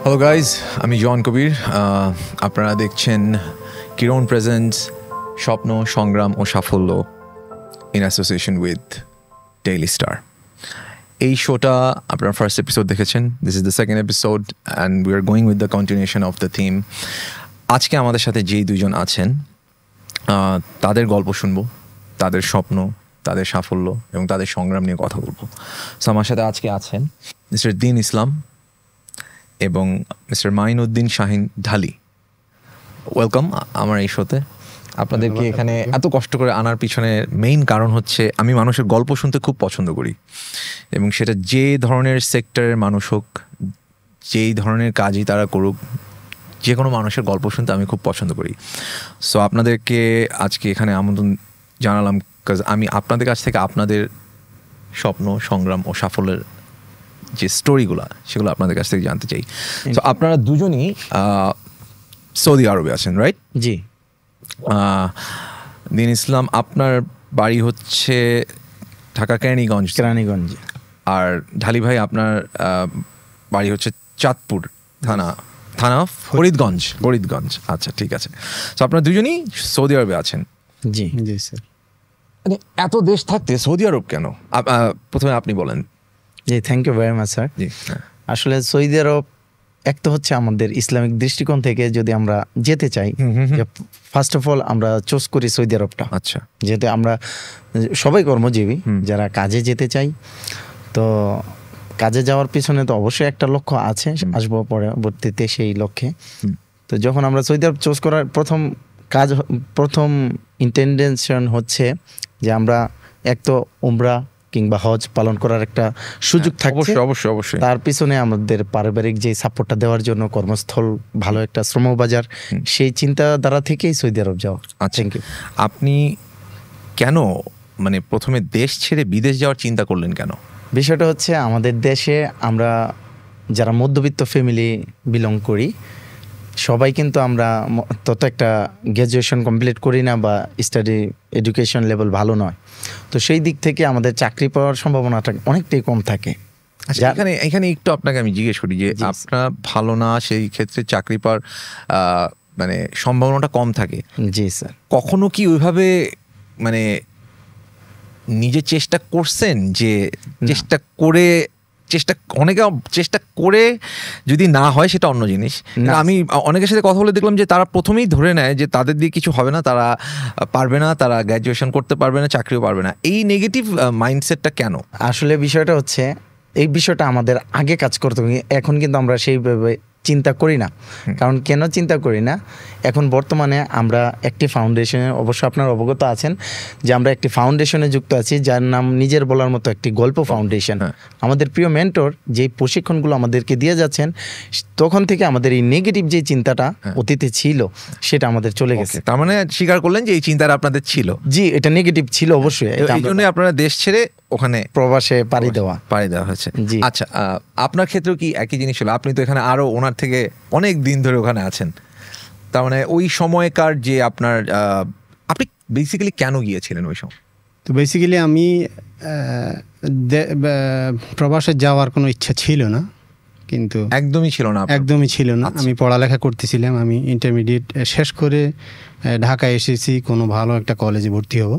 Hello guys, আমি জন কবির। আপনারা দেখছেন কিরণ প্রেজেন্টস স্বপ্ন, সংগ্রাম ও সাফল্য in association with daily star. এই শোটা আপনারা ফার্স্ট এপিসোড দেখেছেন। This is the second episode and we are going with the continuation of the theme. আজকে আমাদের সাথে যেই দুজন আছেন তাদের গল্প শুনবো, তাদের স্বপ্ন, তাদের সাফল্য এবং তাদের সংগ্রাম নিয়ে কথা বলবো। সো আমার সাথে আজকে আছেন মিস্টার দিন ইসলাম এবং মিস্টার মাইনুদ্দিন শাহিন ঢালি। ওয়েলকাম আমার এই শোতে। আপনাদেরকে এখানে এত কষ্ট করে আনার পিছনে মেইন কারণ হচ্ছে আমি মানুষের গল্প শুনতে খুব পছন্দ করি, এবং সেটা যে ধরনের সেক্টরের মানুষ হোক, যেই ধরনের কাজই তারা করুক, যে কোনো মানুষের গল্প শুনতে আমি খুব পছন্দ করি। সো আপনাদেরকে আজকে এখানে আমন্ত্রণ জানালাম কাজ আমি আপনাদের কাছ থেকে আপনাদের স্বপ্ন, সংগ্রাম ও সাফল্যের যে স্টোরিগুলো সেগুলো আপনাদের কাছ থেকে জানতে চাই। তো আপনারা দুজনই সৌদি আরবে আছেন, রাইট? জি। দিন ইসলাম, আপনার বাড়ি হচ্ছে ঢাকা কেরানীগঞ্জ। আর ঢালি ভাই, আপনার বাড়ি হচ্ছে চাঁদপুর থানা ফরিদগঞ্জ। আচ্ছা, ঠিক আছে। তো আপনারা দুজনই সৌদি আরবে আছেন। জি জি স্যার। মানে এত দেশ থাকতে সৌদি আরব কেন? প্রথমে আপনি বলেন। জি, thank you very much sir. জি, আসলে সৌদি আরব এক তো হচ্ছে আমাদের ইসলামিক দৃষ্টিকোণ থেকে যদি আমরা যেতে চাই, ফার্স্ট অফ অল আমরা চুজ করি সৌদি আরবটা। আচ্ছা। যেহেতু আমরা সবাই কর্মজীবী, যারা কাজে যেতে চাই, তো কাজে যাওয়ার পিছনে তো অবশ্যই একটা লক্ষ্য আছে, আসবো পরবর্তীতে সেই লক্ষ্যে। তো যখন আমরা সৌদি আরব চুজ করার প্রথম ইন্টেনশন হচ্ছে যে আমরা এক তো উমরা কিংবা হজ পালন করার একটা সুযোগ থাকে। অবশ্যই। তার পিছনে আমাদের পারিবারিক যে সাপোর্টটা দেওয়ার জন্য কর্মস্থল, ভালো একটা শ্রমবাজার, সেই চিন্তাধারা থেকেই সৌদি আরব যাওয়া। আচ্ছা, আপনি কেন মানে প্রথমে দেশ ছেড়ে বিদেশ যাওয়ার চিন্তা করলেন কেন? বিষয়টা হচ্ছে আমাদের দেশে আমরা যারা মধ্যবিত্ত ফ্যামিলি বিলং করি, সবাই কিন্তু আমরা তত একটা গ্র্যাজুয়েশন কমপ্লিট করি না বা এডুকেশন লেভেল ভালো নয়। তো সেই দিক থেকে আমাদের চাকরি পাওয়ার সম্ভাবনাটা অনেকটাই কম থাকে। এখানে একটু আপনাকে আমি জিজ্ঞেস করি যে আপনার ভালো না, সেই ক্ষেত্রে চাকরি পাওয়ার মানে সম্ভাবনাটা কম থাকে। জি স্যার। কখনো কি ওইভাবে মানে নিজে চেষ্টা করছেন যে অনেকে চেষ্টা করে যদি না হয় সেটা অন্য জিনিস। আমি অনেকের সাথে কথা বলে দেখলাম যে তারা প্রথমেই ধরে নেয় যে তাদের দিয়ে কিছু হবে না, তারা পারবে না, তারা গ্র্যাজুয়েশন করতে পারবে না, চাকরিও পারবে না। এই নেগেটিভ মাইন্ডসেটটা কেন? আসলে বিষয়টা হচ্ছে, এই বিষয়টা আমাদের আগে কাজ করতে হবে, এখন কিন্তু আমরা সেইভাবে চিন্তা করি না। কারণ কেন চিন্তা করি না, এখন বর্তমানে আমরা একটি ফাউন্ডেশনে, অবশ্য আপনার অবগত আছেন যে আমরা একটি ফাউন্ডেশনে যুক্ত আছি যার নাম নিজের বলার মতো একটি গল্প ফাউন্ডেশন। আমাদের প্রিয় মেন্টর যে প্রশিক্ষণগুলো আমাদেরকে দিয়ে যাচ্ছেন, তখন থেকে আমাদের এই নেগেটিভ যে চিন্তাটা অতীতে ছিল সেটা আমাদের চলে গেছে। তার মানে স্বীকার করলেন যে এই চিন্তাটা আপনাদের ছিল? জি, এটা নেগেটিভ ছিল অবশ্যই। এই জন্য আপনারা দেশ ছেড়ে ওখানে প্রবাসে পাড়ি দেওয়া হয়েছে। আচ্ছা, আপনার ক্ষেত্রেও কি একই জিনিস হলো? আপনি তো এখানে আরো ওনার থেকে অনেক দিন ধরে ওখানে আছেন। তার মানে ওই সময়কার যে আপনি বেসিক্যালি কেন গিয়েছিলেন ওই সময়? তো বেসিক্যালি আমি প্রবাসে যাওয়ার কোনো ইচ্ছা ছিল না, কিন্তু একদমই ছিল না। আমি পড়ালেখা করতেছিলাম, আমি ইন্টারমিডিয়েট শেষ করে ঢাকায় এসেছি কোনো ভালো একটা কলেজে ভর্তি হব।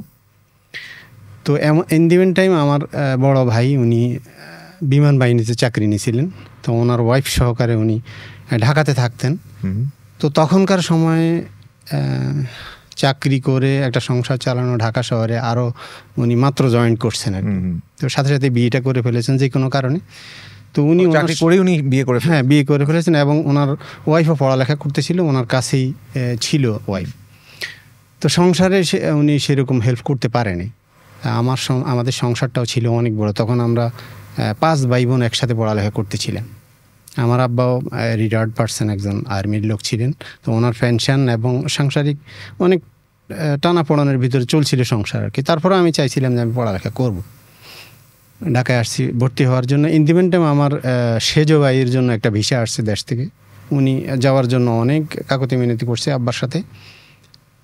তো ইন দি মিন টাইম আমার বড় ভাই, উনি বিমান বাহিনীতে চাকরি নিয়েছিলেন। তো ওনার ওয়াইফ সহকারে উনি ঢাকাতে থাকতেন। তো তখনকার সময়ে চাকরি করে একটা সংসার চালানো ঢাকা শহরে, আরও উনি মাত্র জয়েন করছেন আর কি। তো সাথে সাথে বিয়েটা করে ফেলেছেন যে কোনো কারণে। তো উনি বিয়ে করে ফেলেছেন, এবং ওনার ওয়াইফও পড়ালেখা করতেছিল, ওনার কাছেই ছিল ওয়াইফ। তো সংসারে উনি সেরকম হেল্প করতে পারেনি। আমাদের সংসারটাও ছিল অনেক বড়। তখন আমরা 5 ভাই বোন একসাথে পড়ালেখা করতেছিলাম। আমার আব্বাও রিটায়ার্ড পার্সন, একজন আর্মির লোক ছিলেন। তো ওনার পেনশন এবং সাংসারিক অনেক টানাপোড়ানোর ভিতরে চলছিল সংসার আর কি। তারপরে আমি চাইছিলাম যে আমি পড়ালেখা করব। ঢাকায় আসছি ভর্তি হওয়ার জন্য। ইন দি মিনটাইম আমার সেজো ভাইয়ের জন্য একটা ভিসা আসছে দেশ থেকে। উনি যাওয়ার জন্য অনেক কাকতি মিনতি করছে আব্বার সাথে।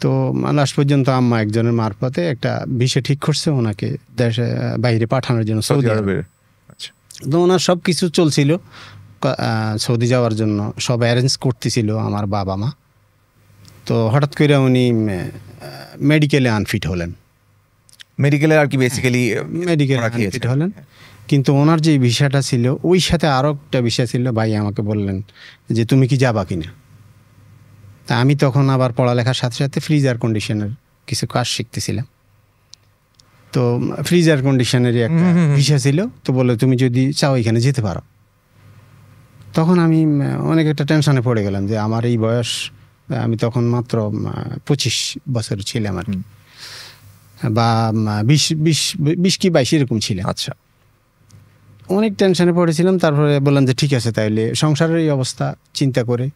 তো লাস্ট পর্যন্ত আম্মা একজনের মারফতে একটা ভিসা ঠিক করছে ওনাকে দেশে বাইরে পাঠানোর জন্য, সৌদি আরবে। তো ওনার সব কিছু চলছিল। সৌদি যাওয়ার জন্য সব অ্যারেঞ্জ করতেছিল আমার বাবা মা। তো হঠাৎ করে উনি মেডিকেলে আনফিট হলেন। মেডিকেলে আর কি বেসিক্যালি মেডিকেলে আনফিট হলেন, কিন্তু ওনার যে ভিসাটা ছিল ওই সাথে আরও একটা বিষয় ছিল। ভাই আমাকে বললেন যে তুমি কি যাবা কিনা। তা আমি তখন আবার পড়ালেখার সাথে সাথে ফ্রিজার কন্ডিশনের কিছু কাজ শিখতেছিলাম। তো ফ্রিজার কন্ডিশনেরই একটা ভিসা ছিল। তো বলে তুমি যদি চাও এখানে যেতে পারো। তখন আমি অনেক একটা টেনশনে পড়ে গেলাম যে আমার এই বয়স, আমি তখন মাত্র 25 বছর ছিলাম আর কি, বা 20 কি 22 এরকম ছিলাম। আচ্ছা, অনেক টেনশনে পড়েছিলাম। তারপরে বললাম যে ঠিক আছে, তাইলে সংসারের এই অবস্থা চিন্তা করে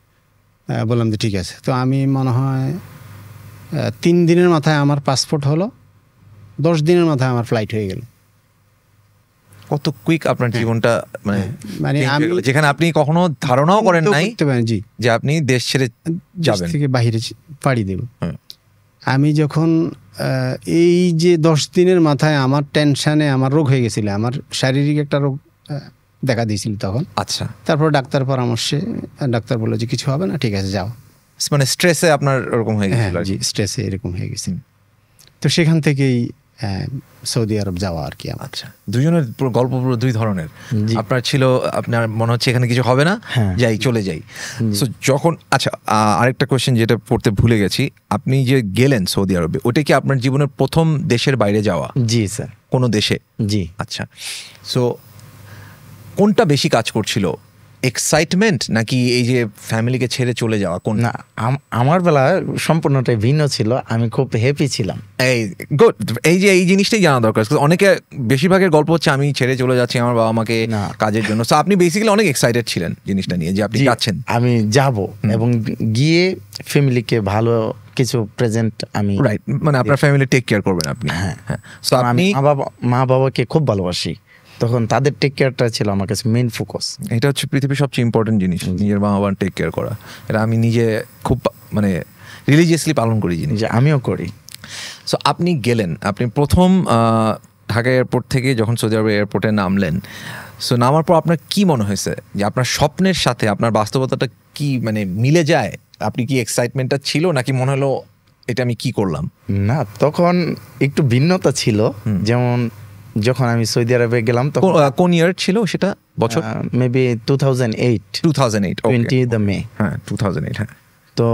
বললাম যে ঠিক আছে। তো আমি মনে হয় 3 দিনের মাথায় আমার পাসপোর্ট হলো, 10 দিনের মাথায় আমার ফ্লাইট হয়ে গেল। কত কুইক আপনার জীবনটা, মানে আমি যেখানে আপনি কখনো ধারণাও করেন নাই জি যে আপনি দেশ ছেড়ে যাবেন, থেকে বাইরে পাড়ি দেব। আমি যখন এই যে 10 দিনের মাথায় আমার টেনশনে আমার রোগ হয়ে গেছিল, আমার শারীরিক একটা রোগ দেখা দিয়েছিল তখন। আচ্ছা, তারপর ডাক্তার পরামর্শে ডাক্তার বললো যে কিছু হবে না, ঠিক আছে যাও। মানে স্ট্রেসে আপনার ওরকম হয়ে গেছিল? জি, স্ট্রেসে এরকম হয়ে গেছে। তো সেখান থেকেই সৌদি আরব যাওয়া আর কি। আচ্ছা, দুজনের গল্প পুরো 2 ধরনের। আপনার ছিল আপনার মনে হচ্ছে এখানে কিছু হবে না, যাই চলে যাই। সো যখন, আচ্ছা আরেকটা কোয়েশ্চেন যেটা পড়তে ভুলে গেছি, আপনি যে গেলেন সৌদি আরবে, ওটা কি আপনার জীবনের প্রথম দেশের বাইরে যাওয়া? জি স্যার। কোনো দেশে? জি। আচ্ছা, সো কোনটা বেশি কাজ করছিল, এক্সাইটমেন্ট নাকি এই যে ফ্যামিলিকে ছেড়ে চলে যাওয়া? কোন না, আমার বেলা সম্পূর্ণটাই ভিন্ন ছিল। আমি খুব হ্যাপি ছিলাম। গুড, এই জিনিসটাই জানা দরকার। অনেকে, বেশিরভাগের গল্প হচ্ছে আমি ছেড়ে চলে যাচ্ছি আমার বাবা মাকে কাজের জন্য। সো আপনি বেসিক্যালি অনেক এক্সাইটেড ছিলেন জিনিসটা নিয়ে যে আপনি যাচ্ছেন। আমি যাব এবং গিয়ে ফ্যামিলিকে ভালো কিছু প্রেজেন্ট আমি, রাইট, মানে আপনার ফ্যামিলি টেক কেয়ার করবেন আপনি। হ্যাঁ। সো আমি মা বাবাকে খুব ভালোবাসি, তখন তাদের টেক কেয়ারটা ছিল আমার কাছে মেইন ফোকাস। এটা হচ্ছে পৃথিবীর সবচেয়ে ইম্পর্টেন্ট জিনিস, নিজের মা বাবার টেক কেয়ার করা। এটা আমি নিজে খুব রিলিজিয়াসলি পালন করি জিনিস, আমিও করি। সো আপনি গেলেন, আপনি প্রথম ঢাকা এয়ারপোর্ট থেকে যখন সৌদি আরব এয়ারপোর্টে নামলেন, সো নামার পর আপনার কি মনে হয়েছে যে আপনার স্বপ্নের সাথে আপনার বাস্তবতাটা কি মিলে যায়? আপনি কি এক্সাইটমেন্টটা ছিল নাকি মনে হলো এটা আমি কি করলাম? না, তখন একটু ভিন্নতা ছিল। যেমন যখন আমি সৌদি আরবে গেলাম তখন কোন ইয়ার ছিল সেটা, বছর? মেবি 2008 20 দ্য মে। হ্যাঁ, 2008। হ্যাঁ। তো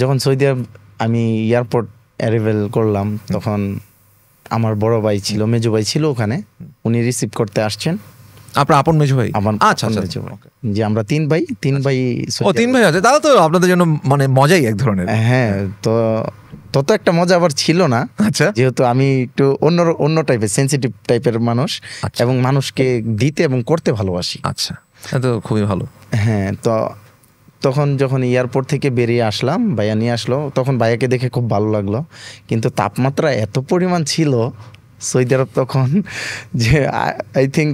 যখন সৌদি আরব আমি এয়ারপোর্ট অ্যারাইভেল করলাম, তখন আমার বড় ভাই ছিল, মেজো ভাই ছিল ওখানে, উনি রিসিভ করতে আসছেন। আপনার আপন মেজো ভাই? আচ্ছা, যে আমরা 3 ভাই। ও 3 ভাই আছে, তাহলে তো আপনাদের জন্য মজাই এক ধরনের। হ্যাঁ, তো তত একটা মজা আবার ছিল না। আচ্ছা, যেহেতু আমি একটু অন্য টাইপের সেনসিটিভ টাইপের মানুষ এবং মানুষকে দিতে এবং করতে ভালোবাসি। আচ্ছা, তো খুবই ভালো। হ্যাঁ, তো তখন যখন এয়ারপোর্ট থেকে বেরিয়ে আসলাম, ভাইয়া নিয়ে আসলো, তখন ভাইয়াকে দেখে খুব ভালো লাগলো। কিন্তু তাপমাত্রা এত পরিমাণ ছিল সৌদি আরব তখন যে আই থিঙ্ক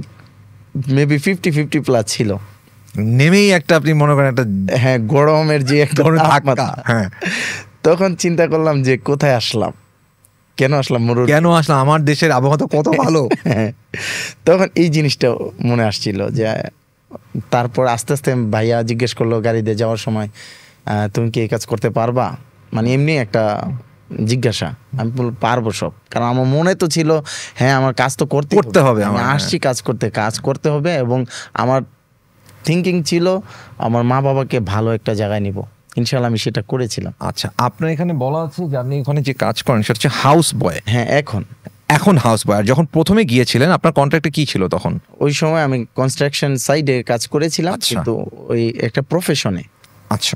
মেবি 50 প্লাস ছিল। নেমেই একটা আপনি মনে করেন একটা, হ্যাঁ, গরমের যে একটা তাপমাত্রা। হ্যাঁ, তখন চিন্তা করলাম যে কোথায় আসলাম, কেন আসলাম, আমার দেশের আবহাওয়া তো কত ভালো। তখন এই জিনিসটা মনে আসছিল। যে তারপর আস্তে আস্তে ভাইয়া জিজ্ঞেস করলো গাড়িতে যাওয়ার সময়, তুমি কি এই কাজ করতে পারবা? এমনি একটা জিজ্ঞাসা। আমি পারবো সব, কারণ আমার মনে তো ছিল হ্যাঁ আমার কাজ তো করতে হবে, আমি আসছি কাজ করতে হবে। এবং আমার থিঙ্কিং ছিল আমার মা বাবাকে ভালো একটা জায়গায় নিব, ইনশাআল্লাহ আমি সেটা করেছিলাম। আচ্ছা, আপনার এখানে বলা আছে যে আপনি এখানে যে কাজ করেন সেটা হচ্ছে হাউস বয়। হ্যাঁ, এখন হাউস বয়। আর যখন প্রথমে গিয়েছিলেন আপনার কন্ট্রাক্টটা কি ছিল তখন? ওই সময় আমি কনস্ট্রাকশন সাইডে কাজ করেছিলাম, কিন্তু ওই একটা প্রফেশনে। আচ্ছা,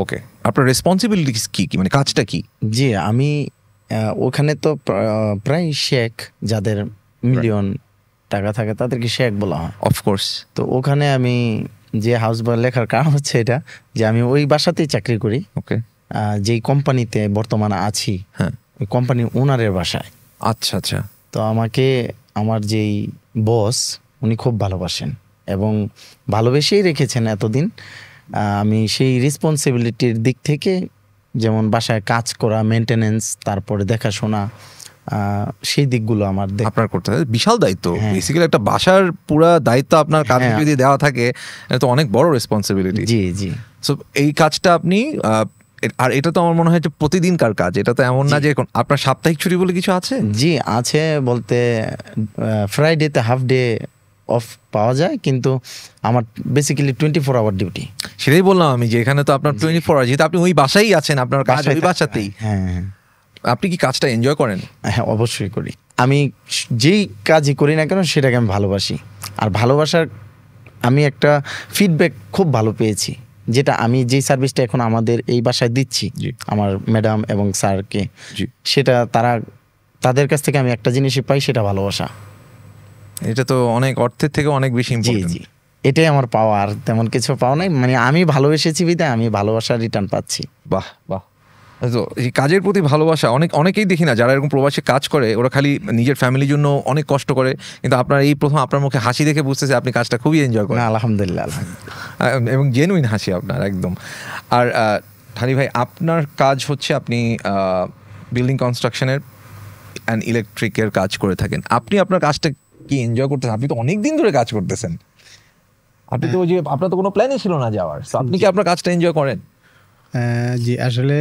ওকে। আপনার রেসপন্সিবিলিটিস কি, কাজটা কি? জি, আমি ওখানে তো প্রায় শেখ, যাদের মিলিয়ন টাকা থাকে তাদেরকে শেখ বলা হয়, অফকোর্স। তো ওখানে আমি যে হাউস বয় লেখার কারণ হচ্ছে এটা যে আমি ওই বাসাতেই চাকরি করি। ওকে। যেই কোম্পানিতে বর্তমানে আছি, হ্যাঁ, ওই কোম্পানির ওনারের বাসায়। আচ্ছা। তো আমাকে আমার যেই বস উনি খুব ভালোবাসেন এবং ভালোবেসেই রেখেছেন এতদিন। আমি সেই রেসপন্সিবিলিটির দিক থেকে, যেমন বাসায় কাজ করা, মেনটেনেন্স, তারপরে দেখাশোনা, সেই দিকগুলো আপনার করতে হয়। বিশাল দায়িত্ব, বেসিক্যালি একটা বাসার পুরো দায়িত্ব আপনার কাঁধে যদি দেওয়া থাকে এটা তো অনেক বড় রেসপন্সিবিলিটি। জি জি। সো এই কাজটা আপনি, আর এটা তো আমার মনে হয় যে প্রতিদিনকার কাজ, এটা তো এমন না যে আপনার সাপ্তাহিক ছুটি বলে কিছু আছে? জি আছে, বলতে ফ্রাইডেতে হাফ ডে অফ পাওয়া যায়, কিন্তু আমার বেসিক্যালি 24 আওয়ার ডিউটি। সেটাই বললাম আমি যে এখানে তো আপনার 24 আওয়ার, যেহেতু আপনি ওই বাসায় আছেন, আপনার কাজ ওই বাসাতেই। হ্যাঁ। আপনি কি কাজটা এনজয় করেন? হ্যাঁ অবশ্যই করি। আমি যেই কাজই করি না কেন সেটাকে আমি ভালোবাসি, আর ভালোবাসার আমি একটা ফিডব্যাক খুব ভালো পেয়েছি, যেটা আমি যেই সার্ভিসটা এখন আমাদের এই বাসায় দিচ্ছি আমার ম্যাডাম এবং স্যারকে, সেটা তাদের কাছ থেকে আমি একটা জিনিসই পাই, সেটা ভালোবাসা। এটা তো অনেক অর্থের থেকে অনেক বেশি ইম্পর্টেন্ট। জি জি, এটাই আমার পাওয়া, আর তেমন কিছু পাওয়া নাই। মানে আমি ভালোবেসেছি বিধায় আমি ভালোবাসার রিটার্ন পাচ্ছি। বাহ বাহ। তো এই কাজের প্রতি ভালোবাসা, অনেকেই দেখি না যারা এরকম প্রবাসে কাজ করে, ওরা খালি নিজের ফ্যামিলির জন্য অনেক কষ্ট করে, কিন্তু আপনার এই প্রথম আপনার মুখে হাসি দেখে বুঝতেছে আপনি কাজটা খুবই এনজয় করেন। আলহামদুলিল্লাহ, এবং জেনুইন হাসি আপনার একদম। আর ঠানি ভাই, আপনার কাজ হচ্ছে আপনি বিল্ডিং কনস্ট্রাকশনের অ্যান্ড ইলেকট্রিকের কাজ করে থাকেন। আপনি আপনার কাজটা কি এনজয় করতেছেন? আপনি তো অনেক দিন ধরে কাজ করতেছেন, আপনি তো যে আপনার তো কোনো প্ল্যানই ছিল না যাওয়ার, আপনি কি আপনার কাজটা এনজয় করেন? জি আসলে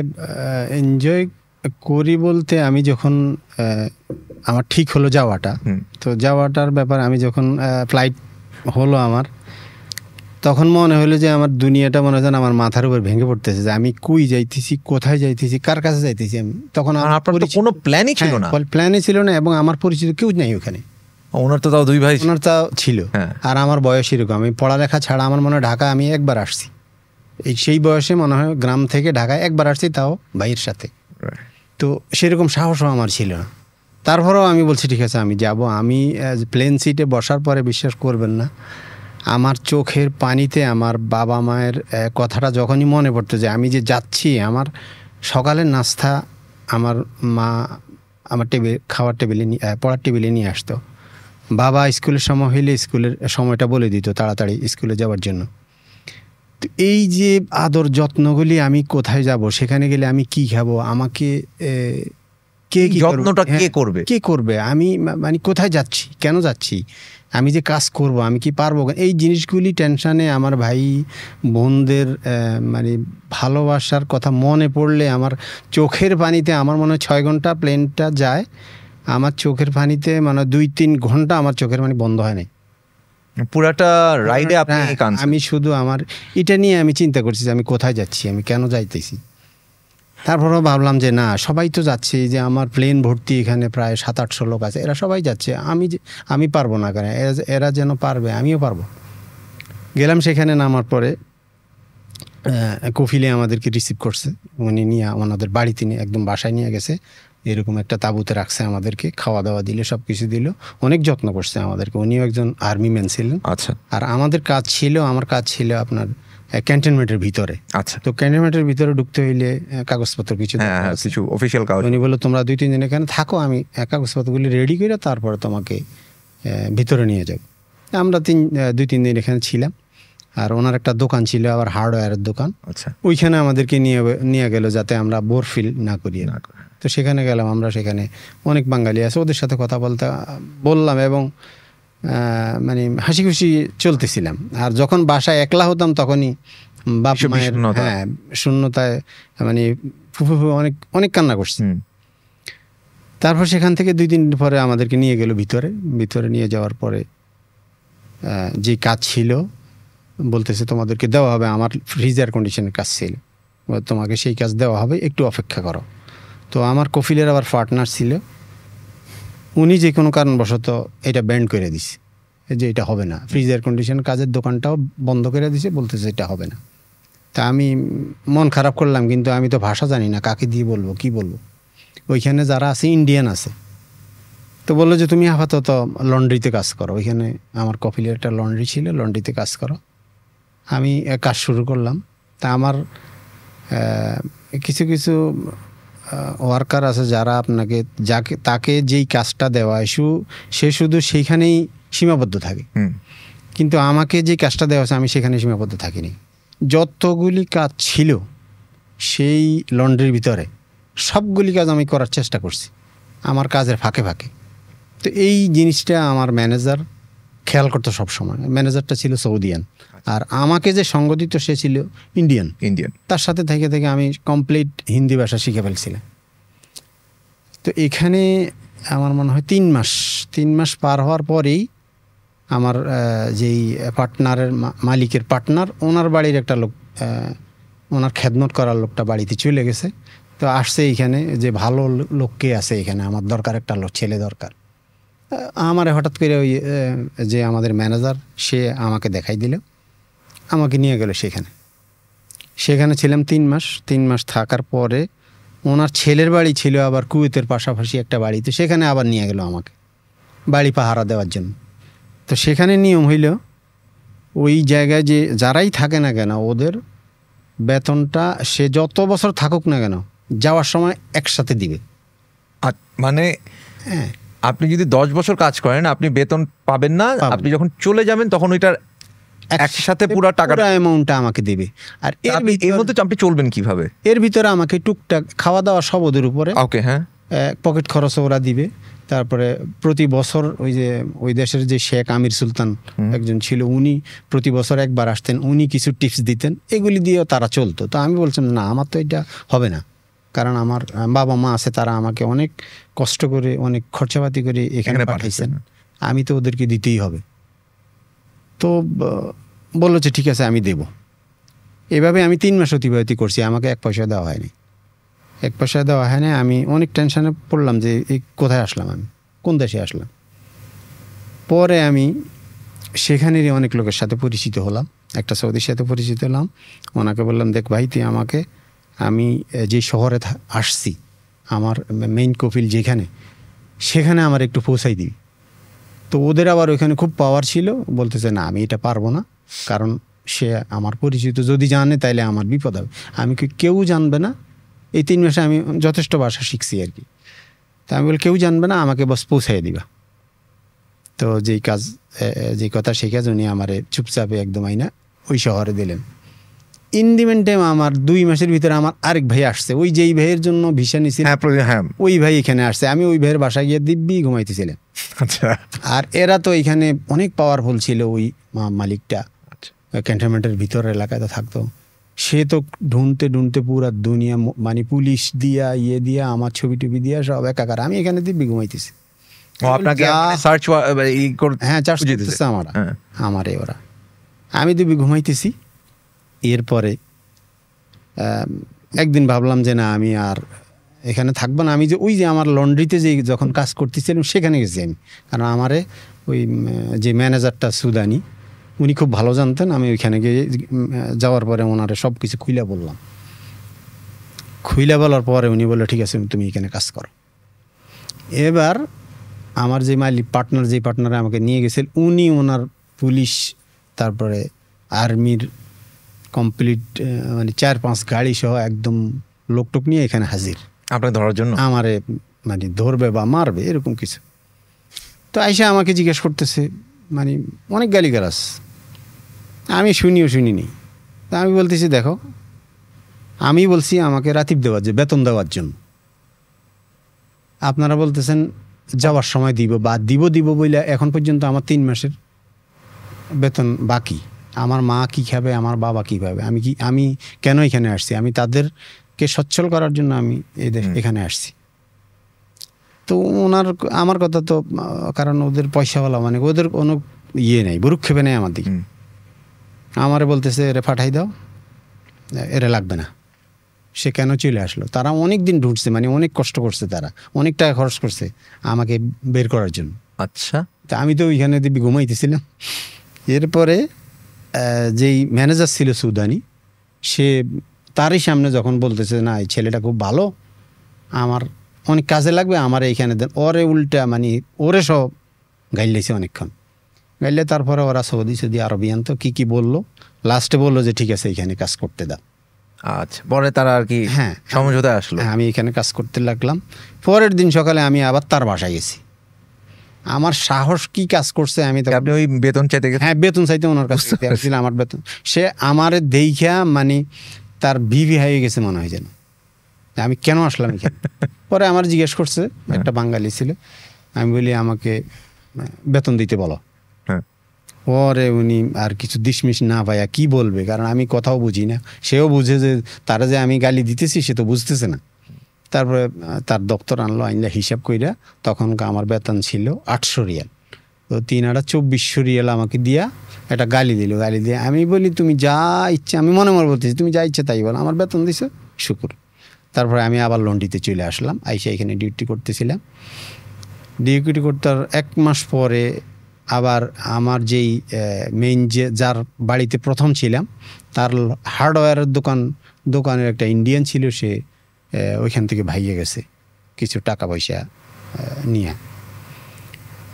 এনজয় করি বলতে, আমি যখন আমার ঠিক হলো যাওয়াটা, তো যাওয়াটার ব্যাপারে আমি যখন ফ্লাইট হলো আমার, তখন মনে হলো যে আমার দুনিয়াটা মনে হয় আমার মাথার উপর ভেঙে পড়তেছে, যে আমি কই যাইতেছি, কোথায় যাইতেছি, কার কাছে যাইতেছি। আমি তখন আপনার তো কোনো প্ল্যানই ছিল না। প্ল্যানই ছিল না, এবং আমার পরিচিত কেউ নাই ওখানে। ওনার তো তাও 2 ভাই, ওনার তাও ছিল, আর আমার বয়স এরকম। আমি পড়ালেখা ছাড়া আমার মনে হয় ঢাকা আমি একবার আসছি, সেই বয়সে মনে হয় গ্রাম থেকে ঢাকায় একবার আসছি, তাও ভাইয়ের সাথে। তো সেরকম সাহসও আমার ছিল না। তারপরেও আমি বলছি ঠিক আছে আমি যাব। আমি প্লেন সিটে বসার পরে বিশ্বাস করবেন না, আমার চোখের পানিতে আমার বাবা মায়ের কথাটা যখনই মনে পড়তো, যে আমি যে যাচ্ছি। আমার সকালের নাস্তা আমার মা আমার খাওয়ার টেবিলে পড়ার টেবিলে নিয়ে আসতো। বাবা স্কুলের সময় হইলে স্কুলের সময়টা বলে দিত তাড়াতাড়ি স্কুলে যাওয়ার জন্য। তো এই যে আদর যত্নগুলি, আমি কোথায় যাব, সেখানে গেলে আমি কি খাবো, আমাকে কে কি যত্নটা কে করবে, আমি মানে কোথায় যাচ্ছি, কেন যাচ্ছি, আমি যে কাজ করব, আমি কি পারবো, এই জিনিসগুলি টেনশানে আমার ভাই বোনদের মানে ভালোবাসার কথা মনে পড়লে আমার চোখের পানিতে, আমার মনে হয় 6 ঘন্টা প্লেনটা যায়, আমার চোখের পানিতে মানে 2-3 ঘন্টা আমার চোখের পানি বন্ধ হয় নাই পুরাটা রাইডে। আমি শুধু আমার এটা নিয়ে আমি চিন্তা করছি যে আমি কোথায় যাচ্ছি, আমি কেন যাইতেছি। তারপরেও ভাবলাম যে না, সবাই তো যাচ্ছে, যে আমার প্লেন ভর্তি এখানে প্রায় 700-800 লোক আছে, এরা সবাই যাচ্ছে, আমি পারবো না কেন, এরা যেন পারবে আমিও পারবো। গেলাম সেখানে, নামার পরে কফিলে আমাদেরকে রিসিভ করছে, উনি নিয়ে ওনাদের বাড়িতে নিয়ে একদম বাসায় নিয়ে গেছে, এরকম একটা তাঁবুতে রাখছে আমাদেরকে, খাওয়া দাওয়া দিল, সব কিছু দিল, অনেক যত্ন করছে আমাদেরকে। উনিও একজন আর্মি ম্যান ছিলেন। আচ্ছা। আর আমার কাজ ছিল আপনার ক্যান্টনমেন্টের ভিতরে। আচ্ছা। তো ক্যান্টনমেন্টের ভিতরে ঢুকতে হইলে কাগজপত্র কিছু অফিসিয়াল কাগজ। উনি বললো তোমরা 2-3 দিন এখানে থাকো, আমি কাগজপত্রগুলি রেডি করে তারপরে তোমাকে ভিতরে নিয়ে যাব। আমরা 2-3 দিন এখানে ছিলাম। আর ওনার একটা দোকান ছিল, আবার হার্ডওয়্যারের দোকান। আচ্ছা। ওইখানে আমাদেরকে নিয়ে গেল যাতে আমরা বোর ফিল না করি। তো সেখানে গেলাম আমরা, সেখানে অনেক বাঙালি আছে, ওদের সাথে কথা বললাম এবং মানে হাসি খুশি চলতেছিলাম। আর যখন বাসায় একলা হতাম তখনই বাপ মায়ের শূন্যতায় মানে অনেক অনেক কান্না করছি। তারপর সেখান থেকে 2 দিন পরে আমাদেরকে নিয়ে গেল ভিতরে নিয়ে যাওয়ার পরে যে কাজ ছিল বলতেছে তোমাদেরকে দেওয়া হবে, আমার ফ্রিজ এয়ার কন্ডিশনের কাজ ছিল, তোমাকে সেই কাজ দেওয়া হবে, একটু অপেক্ষা করো। তো আমার কফিলের আবার পার্টনার ছিল, উনি যে কোনো কারণবশত এটা ব্যান্ড করে দিছে, যে এটা হবে না, ফ্রিজ এয়ার কন্ডিশন কাজের দোকানটাও বন্ধ করে দিছে, বলতেছে এটা হবে না। তা আমি মন খারাপ করলাম, কিন্তু আমি তো ভাষা জানি না, কাকে দিয়ে বলবো, কি বলবো। ওইখানে যারা আছে ইন্ডিয়ান আছে, তো বললো যে তুমি আপাতত লন্ড্রিতে কাজ করো। ওইখানে আমার কফিলের একটা লন্ড্রি ছিল, লন্ড্রিতে কাজ করো। আমি কাজ শুরু করলাম। তা আমার কিছু কিছু ওয়ার্কার আছে যারা তাকে যেই কাজটা দেওয়া হয় সে শুধু সেইখানেই সীমাবদ্ধ থাকে, কিন্তু আমাকে যে কাজটা দেওয়া হয়েছে আমি সেখানে সীমাবদ্ধ থাকিনি। যতগুলি কাজ ছিল সেই লন্ড্রির ভিতরে সবগুলি কাজ আমি করার চেষ্টা করছি, আমার কাজের ফাঁকে ফাঁকে। তো এই জিনিসটা আমার ম্যানেজার খেয়াল করতো সবসময়। ম্যানেজারটা ছিল সৌদিয়ান, আর আমাকে যে সঙ্গ দিত সে ছিল ইন্ডিয়ান। তার সাথে থেকে থেকে আমি কমপ্লিট হিন্দি ভাষা শিখে ফেলছিলাম। তো এখানে আমার মনে হয় 3 মাস পার হওয়ার পরেই আমার যেই পার্টনারের মালিকের পার্টনার, ওনার বাড়ির একটা লোক, ওনার খেদমত করার লোকটা বাড়িতে চলে গেছে। তো আসছে এইখানে যে ভালো লোক কে আছে এখানে, আমার দরকার একটা লোক, ছেলে দরকার। আমার হঠাৎ করে ওই যে আমাদের ম্যানেজার সে আমাকে দেখাই দিল, আমাকে নিয়ে গেল সেখানে ছিলাম 3 মাস থাকার পরে ওনার ছেলের বাড়ি ছিল আবার কুয়েতের পাশাপাশি একটা বাড়ি, তো সেখানে আবার নিয়ে গেল আমাকে বাড়ি পাহারা দেওয়ার জন্য। তো সেখানে নিয়ম হইল ওই জায়গায় যে যারাই থাকে না কেন ওদের বেতনটা সে যত বছর থাকুক না কেন যাওয়ার সময় একসাথে দিবে। মানে হ্যাঁ, আপনি যদি 10 বছর কাজ করেন আপনি বেতন পাবেন না, আপনি যখন চলে যাবেন তখন ওইটার একসাথে পুরো টাকাটা অ্যামাউন্টটা আমাকে দেবে। আর এর মধ্যে আপনি চলবেন কিভাবে? এর ভিতরে আমাকে টুকটাক খাওয়া দাওয়া সব ওদের উপরে, ওকে, হ্যাঁ, পকেট খরচ ওরা দিবে। তারপরে প্রতি বছর ওই যে ওই দেশের যে শেখ আমির সুলতান একজন ছিল, উনি প্রতি বছর একবার আসতেন, উনি কিছু টিপস দিতেন, এগুলি দিয়েও তারা চলতো। তো আমি বলছিলাম না, আমার তো এটা হবে না, কারণ আমার বাবা মা আছে, তারা আমাকে অনেক কষ্ট করে অনেক খরচাপাতি করে এখানে পাঠাইছেন, আমি তো ওদেরকে দিতেই হবে। তো বললো যে ঠিক আছে আমি দেব। এভাবে আমি 3 মাস অতিবাহিত করছি, আমাকে 1 পয়সা দেওয়া হয়নি। 1 পয়সা দেওয়া হয় না। আমি অনেক টেনশনে পড়লাম যে এই কোথায় আসলাম, আমি কোন দেশে আসলাম। পরে আমি সেখানেরই অনেক লোকের সাথে পরিচিত হলাম, একটা সৌদির সাথে পরিচিত হলাম। ওনাকে বললাম, দেখ ভাই, তুই আমাকে, আমি যে শহরে আসছি, আমার মেইন কফিল যেখানে, সেখানে আমার একটু পৌঁছাই দিবি। তো ওদের আবার ওইখানে খুব পাওয়ার ছিল, বলতেছে না আমি এটা পারবো না, কারণ সে আমার পরিচিত, যদি জানে তাইলে আমার বিপদ হবে। আমি কেউ জানবে না, এই 3 মাসে আমি যথেষ্ট ভাষা শিখছি আর কি। তা আমি বলি কেউ জানবে না, আমাকে বাস পৌঁছাই দিবা। তো যেই কথা সেই কাজ উনি আমার চুপচাপে একদম আইনা ওই শহরে দিলেন। ইন দি মেন টাইম আমার 2 মাসের ভিতরে আমার আরেক ভাই আসছে, ওই যেই ভাইয়ের জন্য ভিসা নিয়েছিল ওই ভাই এখানে আসছে। আমি ওই ভাইয়ের বাসায় গিয়ে দিব্যি ঘুমাইতেছিলাম। আচ্ছা। আর এরা তো এখানে অনেক পাওয়ারফুল ছিল, ওই মালিকটা ক্যান্টনমেন্টের ভিতর এলাকায় তো থাকতো। সে তো ঢুনতে পুরা দুনিয়া, মানে পুলিশ দিয়া দিয়া আমার ছবি টবি দিয়া সব একাকার। আমি এখানে দিব্যি ঘুমাইতেছি। হ্যাঁ, চার্জ করতেছে আমারে ওরা। আমি দিব্যি ঘুমাইতেছি। এরপরে একদিন ভাবলাম যে না, আমি আর এখানে থাকবো না। আমি যে ওই যে আমার লন্ড্রিতে যে যখন কাজ করতেছিলাম সেখানে গেছি আমি, কারণ আমারে ওই যে ম্যানেজারটা সুদানি, উনি খুব ভালো জানতেন। আমি ওইখানে গিয়ে যাওয়ার পরে ওনারে সব কিছু খুইলা বলার পরে উনি বললো ঠিক আছে তুমি এখানে কাজ করো। এবার আমার যে পার্টনারে আমাকে নিয়ে গেছিল, উনি ওনার পুলিশ, তারপরে আর্মির কমপ্লিট, মানে 4-5 গাড়ি সহ একদম লোকটোক নিয়ে এখানে হাজির, আপনাকে ধরার জন্য, আমারে মানে ধরবে বা মারবে এরকম কিছু। তো আইসা আমাকে জিজ্ঞেস করতেছে, মানে অনেক গালিগালাজ, আমি শুনিনি। তা আমি বলতেছি দেখো, আমি বলছি আমাকে রাতিব দেওয়ার যে বেতন দেওয়ার জন্য, আপনারা বলতেছেন যাওয়ার সময় দিব বা দিব বইলে এখন পর্যন্ত আমার 3 মাসের বেতন বাকি। আমার মা কি খাবে, আমার বাবা কি খাবে, আমি কেন এখানে আসছি? আমি তাদেরকে সচ্ছল করার জন্য আমি এখানে আসছি। তো আমার কথা তো, কারণ ওদের পয়সাওয়ালা, মানে ওদের কোনো নেই, ভ্রুক্ষেপে নেই আমার দিকে। আমারে বলতেছে এরে পাঠাই দাও, এরে লাগবে না। সে কেন চলে আসলো? তারা অনেক দিন ঢুকছে, মানে অনেক কষ্ট করছে, তারা অনেক টাকা খরচ করছে আমাকে বের করার জন্য। আচ্ছা। তা আমি তো ওইখানে দিব্যি ঘুমাইতেছিলাম। এরপরে যেই ম্যানেজার ছিল সুদানি, সে তারই সামনে যখন বলতেছে না এই ছেলেটা খুব ভালো, আমার অনেক কাজে লাগবে, আমার এইখানে দেন, ওরে উল্টা মানে ওরে সব গাইলেছে অনেকক্ষণ। গাইলে তারপরে ওরা সৌদি আরবিয়ান তো কি বললো, লাস্টে বললো যে ঠিক আছে এখানে কাজ করতে দাও। আচ্ছা, পরে তারা আর কি হ্যাঁ সমঝোতায় আসলো। আমি এখানে কাজ করতে লাগলাম। পরের দিন সকালে আমি আবার তার বাসায় গেছি। আমার সাহস কি কাজ করছে, আমি তো আপনি ওই বেতন চাইতে গেছেন? হ্যাঁ, বেতন চাইতে ওনার কাছ থেকে আমার বেতন। সে আমারে দেইখা মানে তার বিবি হয়ে গেছে মনে হয় যেন। আমি কেন আসলাম এখানে। পরে আমার জিজ্ঞেস করছে, একটা বাঙালি ছিল, আমি বলি আমাকে বেতন দিতে বলো। পরে উনি আর কিছু দিশমিশ না পাইয়া কি বলবে, কারণ আমি কথাও বুঝি না, সেও বুঝে যে তারা যে আমি গালি দিতেছি সে তো বুঝতেছে না। তারপরে তার দপ্তর আনলো, আইনলা হিসাব কইরা তখন আমার বেতন ছিল 800 রিয়াল। তো 3 আটা 2400 রিয়াল আমাকে দিয়া একটা গালি দিল। গালি দিয়ে আমি বলি তুমি যা ইচ্ছা, আমি মনে মনে বলতেছি তুমি যা ইচ্ছা তাই বলো, আমার বেতন দিছো শুকুর। তারপরে আমি আবার লন্ড্রিতে চলে আসলাম, আইসা এখানে ডিউটি করতেছিলাম। ডিউটি করতে 1 মাস পরে আবার আমার যেই মেইন যে যার বাড়িতে প্রথম ছিলাম তার হার্ডওয়্যারের দোকানের একটা ইন্ডিয়ান ছিল, সে ওইখান থেকে ভাইয়ে গেছে কিছু টাকা পয়সা নিয়ে।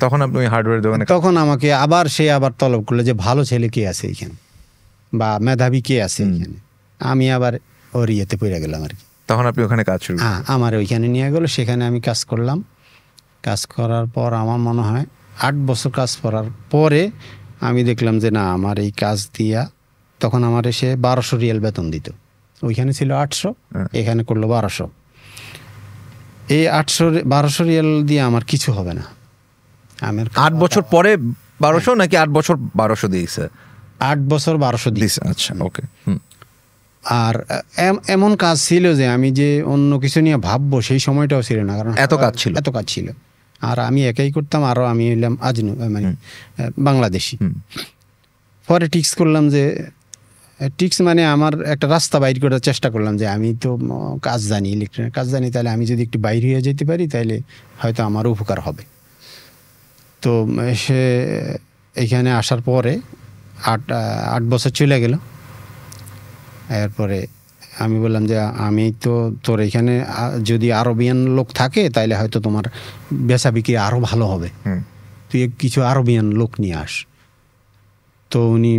তখন আপনি ওই হার্ডওয়্যার দোকানে, তখন আমাকে আবার সে আবার তলব করলো যে ভালো ছেলে কে আছে এখানে বা মেধাবী কে আছে এখানে। আমি আবার ওর ইয়েতে পড়ে গেলাম আর কি। তখন আপনি ওখানে কাজ শুরু? হ্যাঁ, আমার ওইখানে নিয়ে গেলো, সেখানে আমি কাজ করলাম। কাজ করার পর আমার মনে হয় 8 বছর কাজ করার পরে আমি দেখলাম যে না, আমার এই কাজ দিয়া, তখন আমার এসে 1200 রিয়াল বেতন দিত। ওইখানে ছিল 800, এখানে করলো 1200। এই 1200 রিয়াল দিয়ে আমার কিছু হবে না। আমার 8 বছর পরে 1200 নাকি 8 বছর 1200 দিয়েছে? 8 বছর 1200 দিয়েছে। আচ্ছা, ওকে। আর এমন কাজ ছিল যে আমি যে অন্য কিছু নিয়ে ভাববো সেই সময়টাও ছিল না, কারণ এত কাজ ছিল। আর আমি একাই করতাম, আরও আমি হইলাম মানে বাংলাদেশি। পরে টিক্স করলাম যে মানে আমার একটা রাস্তা বাইর করার চেষ্টা করলাম যে আমি তো কাজ জানি, ইলেকট্রনিক কাজ জানি, তাহলে আমি যদি একটু বাইরে হয়ে যেতে পারি তাহলে হয়তো আমার উপকার হবে। তো সে এইখানে আসার পরে 8 বছর চলে গেল। এরপরে আমি বললাম যে আমি তো তোর এখানে যদি আরবিয়ান লোক থাকে তাহলে হয়তো তোমার বেচা বিক্রি আরও ভালো হবে, তুই কিছু আরবিয়ান লোক নিয়ে আস। তো উনি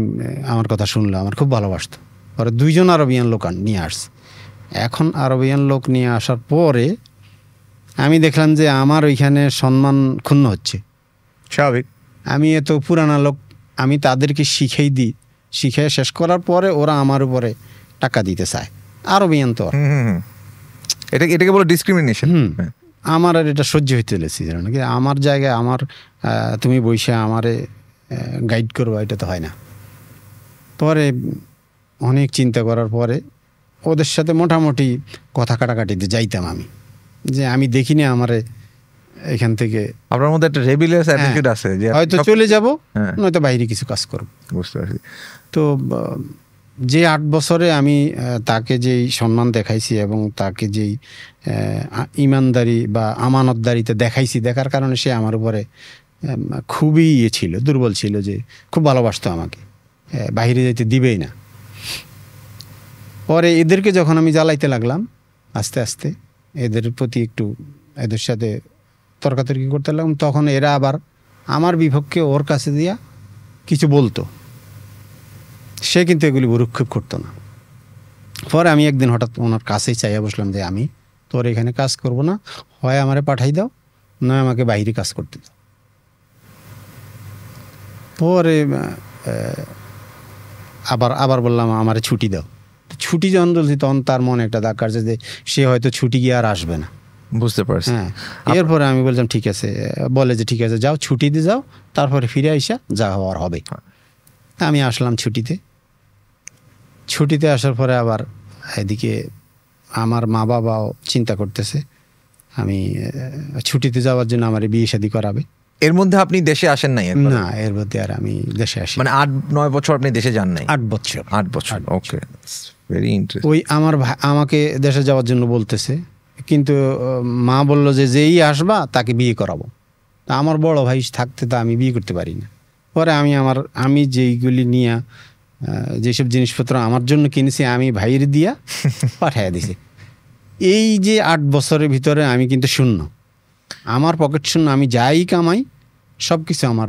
আমার কথা শুনলো, আমার খুব ভালোবাসতো। পরে 2 জন আরবিয়ান লোক নিয়ে আসছে। এখন আরবিয়ান লোক নিয়ে আসার পরে আমি দেখলাম যে আমার ওইখানে সম্মান ক্ষুণ্ণ হচ্ছে। স্বাভাবিক, আমি এত পুরানা লোক, আমি তাদেরকে শিখে শেষ করার পরে ওরা আমার উপরে টাকা দিতে চায়। আরবিয়ান তো এটাকে বলে ডিসক্রিমিনেশন। আমার আর এটা সহ্য হইতে চলেছি নাকি, আমার জায়গায় আমার তুমি বইসা আমারে গাইড করবো, এটা তো হয় না। পরে অনেক চিন্তা করার পরে ওদের সাথে মোটামুটি কথা কাটাকাটিতে যাইতাম আমি, যে আমি দেখিনি আমারে এখান থেকে, আপনার মধ্যে একটা রেবিলিয়াস অ্যাটিটিউড আছে যে হয়তো চলে যাব, নয়তো বাইরে কিছু কাজ করব। বুঝতে পারছি। তো যে 8 বছরে আমি তাকে যেই সম্মান দেখাইছি এবং তাকে যেই ইমানদারি বা আমানতদারিতে দেখাইছি, দেখার কারণে সে আমার উপরে খুবই ছিল, দুর্বল ছিল, যে খুব ভালোবাসতো আমাকে, বাইরে যেতে দিবেই না। পরে এদেরকে যখন আমি জ্বালাইতে লাগলাম আস্তে আস্তে, এদের প্রতি একটু এদের সাথে তর্কাতর্কি করতে লাগলাম, তখন এরা আবার আমার বিপক্ষে ওর কাছে দিয়া কিছু বলতো। সে কিন্তু এগুলি ভ্রুক্ষেপ করতো না। পরে আমি একদিন হঠাৎ ওনার কাছেই চাইয়া বসলাম যে আমি তোর এখানে কাজ করব না, হয় আমারে পাঠাই দাও, নয় আমাকে বাইরে কাজ করতে দাও। পরে আবার বললাম আমারে ছুটি দাও। ছুটি যখন বলছি তখন তার মনে একটা দাগ কাটছে যে সে হয়তো ছুটি গিয়ে আর আসবে না। বুঝতে পারছি। হ্যাঁ, এরপরে আমি বললাম ঠিক আছে, বলে যে ঠিক আছে যাও, ছুটি দিয়ে যাও, তারপরে ফিরে আইসা যা হওয়ার হবে। আমি আসলাম ছুটিতে আসার পরে আবার এদিকে আমার মা বাবাও চিন্তা করতেছে আমি ছুটিতে যাওয়ার জন্য আমার বিয়ে শাদী করাবে। এর মধ্যে আপনি দেশে আসেন নাই? না, এর মধ্যে আর আমি দেশে আসি, মানে 8-9 বছর আপনি দেশে যান নাই? 8 বছর। ওকে, ভেরি ইন্টারেস্টিং। ওই আমার আমাকে দেশে যাওয়ার জন্য বলতেছে, কিন্তু মা বললো যে যেই আসবা তাকে বিয়ে করাবো। তা আমার বড় ভাই থাকতে তো আমি বিয়ে করতে পারি না। পরে আমি যেইগুলি নিয়ে যেসব জিনিসপত্র আমার জন্য কিনেছি আমি ভাইয়ের দিয়া পাঠাইয়া দিছি। এই যে 8 বছরের ভিতরে আমি কিন্তু শূন্য, আমার পকেট শূন্য। আমি যাই কামাই সব কিছু আমার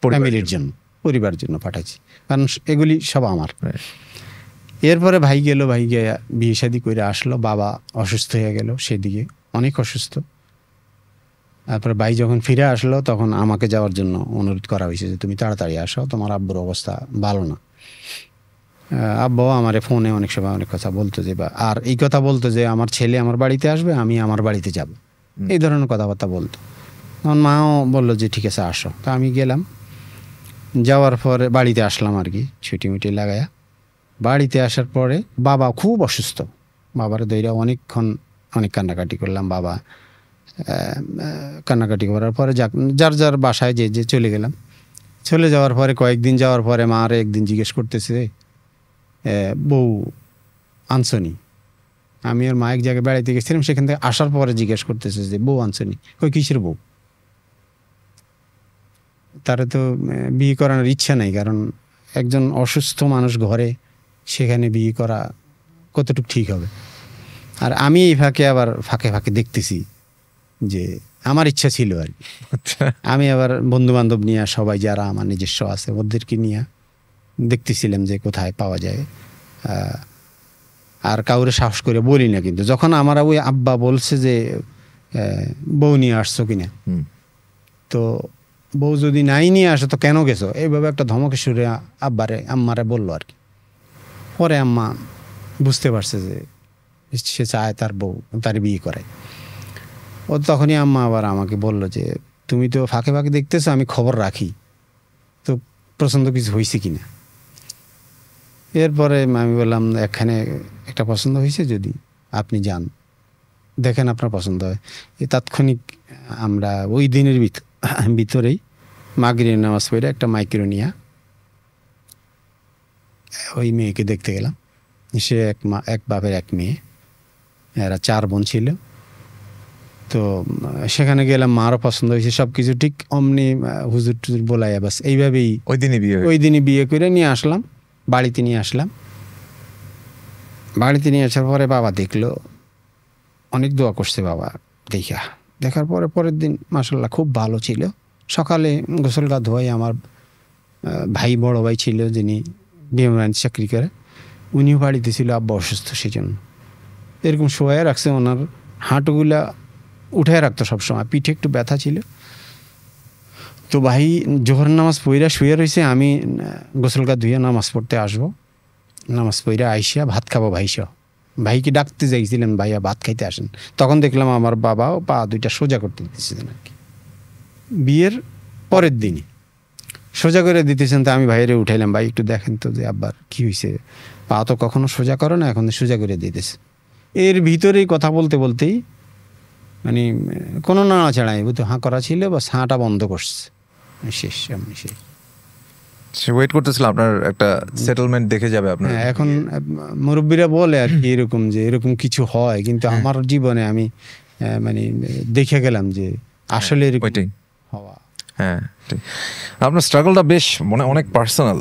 ফ্যামিলির জন্য, পরিবারের জন্য পাঠাইছি, কারণ এগুলি সব আমার। এরপরে ভাই গিয়ে বিয়ে শাদী করে আসলো। বাবা অসুস্থ হয়ে গেল, সেদিকে অনেক অসুস্থ। তারপরে ভাই যখন ফিরে আসলো তখন আমাকে যাওয়ার জন্য অনুরোধ করা হয়েছে যে তুমি তাড়াতাড়ি আসো, তোমার আব্বুর অবস্থা ভালো না। আব্বাও আমার ফোনে অনেক সময় অনেক কথা বলতো যে, আর এই কথা বলতো যে আমার ছেলে আমার বাড়িতে আসবে, আমি আমার বাড়িতে যাব, এই ধরনের কথাবার্তা বলতো। তখন মাও বললো যে ঠিক আছে আসো। তো আমি গেলাম, যাওয়ার পরে বাড়িতে আসলাম আর কি, ছুটি মুটি লাগায়া। বাড়িতে আসার পরে বাবা খুব অসুস্থ, বাবার দইরা অনেকক্ষণ অনেক কান্নাকাটি করলাম। বাবা কান্নাকাটি করার পরে যার যার বাসায় যে চলে গেলাম। চলে যাওয়ার পরে কয়েকদিন যাওয়ার পরে মা আরে একদিন জিজ্ঞেস করতেছে বউ আনসনি। আমি আর মা এক জায়গায় বেড়াইতে গেছিলাম, সেখান থেকে আসার পরে জিজ্ঞেস করতেছে যে বউ আনসনি, কই কিসের বউ? তারা তো বিয়ে করানোর ইচ্ছা নাই, কারণ একজন অসুস্থ মানুষ ঘরে, সেখানে বিয়ে করা কতটুকু ঠিক হবে। আর আমি এই আবার ফাঁকে ফাঁকে দেখতেছি যে আমার ইচ্ছা ছিল আর কি। আমি আবার বন্ধু বান্ধব নিয়ে, সবাই যারা আমার নিজস্ব আছে ওদেরকে নিয়ে দেখতেছিলাম যে কোথায় পাওয়া যায়। আর কাউরে সাহস করে বলি না, কিন্তু যখন আমার ওই আব্বা বলছে যে বউ নিয়ে আসছো কিনা, তো বউ যদি নাই নিয়ে আসে তো কেন গেছো, এইভাবে একটা ধমকে সুরে আম্মারে বললো আর কি। পরে আম্মা বুঝতে পারছে যে সে চায় তার বউ তার বিয়ে করায়। ও তখনই আম্মা আবার আমাকে বললো যে তুমি তো ফাঁকে ফাঁকে দেখতেছো, আমি খবর রাখি, তো পছন্দ কিছু হয়েছে কিনা। এরপরে আমি বললাম এখানে একটা পছন্দ হয়েছে, যদি আপনি যান দেখেন আপনার পছন্দ হয়। এই তাৎক্ষণিক আমরা ওই দিনের ভিতরেই মাগরিবের নামাজ পড়ে একটা মাইক্রো নিয়ে ওই মেয়েকে দেখতে গেলাম। সে এক বাপের এক মেয়ে, এরা 4 বোন ছিল। তো সেখানে গেলাম, মারও পছন্দ হয়েছে, সব কিছু ঠিক অমনি হুজুর টুজুর বলাই বাস এইভাবেই ওই দিনই বিয়ে করে নিয়ে আসলাম, বাড়িতে নিয়ে আসলাম। বাড়িতে নিয়ে আসার পরে বাবা দেখলো, অনেক দোয়া করছে বাবা দেখার পরে পরের দিন মাশাআল্লাহ খুব ভালো ছিল। সকালে গোসল গা ধোয়াই আমার ভাই, বড় ভাই ছিল যিনি বিমান চাকরি করে, উনিও বাড়িতে ছিল। আব্বা অসুস্থ, সেই জন্য এরকম শোয়াই রাখছে, ওনার হাঁটুগুলা উঠায় রাখতো সবসময়, পিঠে একটু ব্যথা ছিল। তো ভাই জোহর নামাজ পইরা শুয়ে রয়েছে, আমি গোসল গা ধুয়ে নামাজ পড়তে আসবো। নামাজ পইরা আইসা ভাত খাবো ভাইকে ডাকতে যাইছিলেন, ভাইয়া ভাত খাইতে আসেন। তখন দেখলাম আমার বাবাও পা দুইটা সোজা করতে দিতেছিলেন আর কি, বিয়ের পরের দিনই সোজা করে দিতেছেন। তো আমি ভাইয়েরে উঠাইলাম, ভাই একটু দেখেন তো যে আব্বার কি হয়েছে, পা তো কখনো সোজা করো না, এখন সোজা করে দিতেছে। এর ভিতরেই কথা বলতে বলতেই মানে কোনো নাড়াচাড়াই বুঝতে হাঁ করা ছিল, বা হাঁটা বন্ধ করছে, শেষ। এমনি শেষ। ওয়েট করতেছিল আপনার একটা সেটেলমেন্ট দেখে যাবে আপনার। এখন মুরব্বীরা বলে আর কি এরকম, যে এরকম কিছু হয়, কিন্তু আমার জীবনে আমি মানে দেখে গেলাম যে আসলে এরকম হওয়া। হ্যাঁ, আপনার স্ট্রাগলটা বেশ অনেক পার্সোনাল।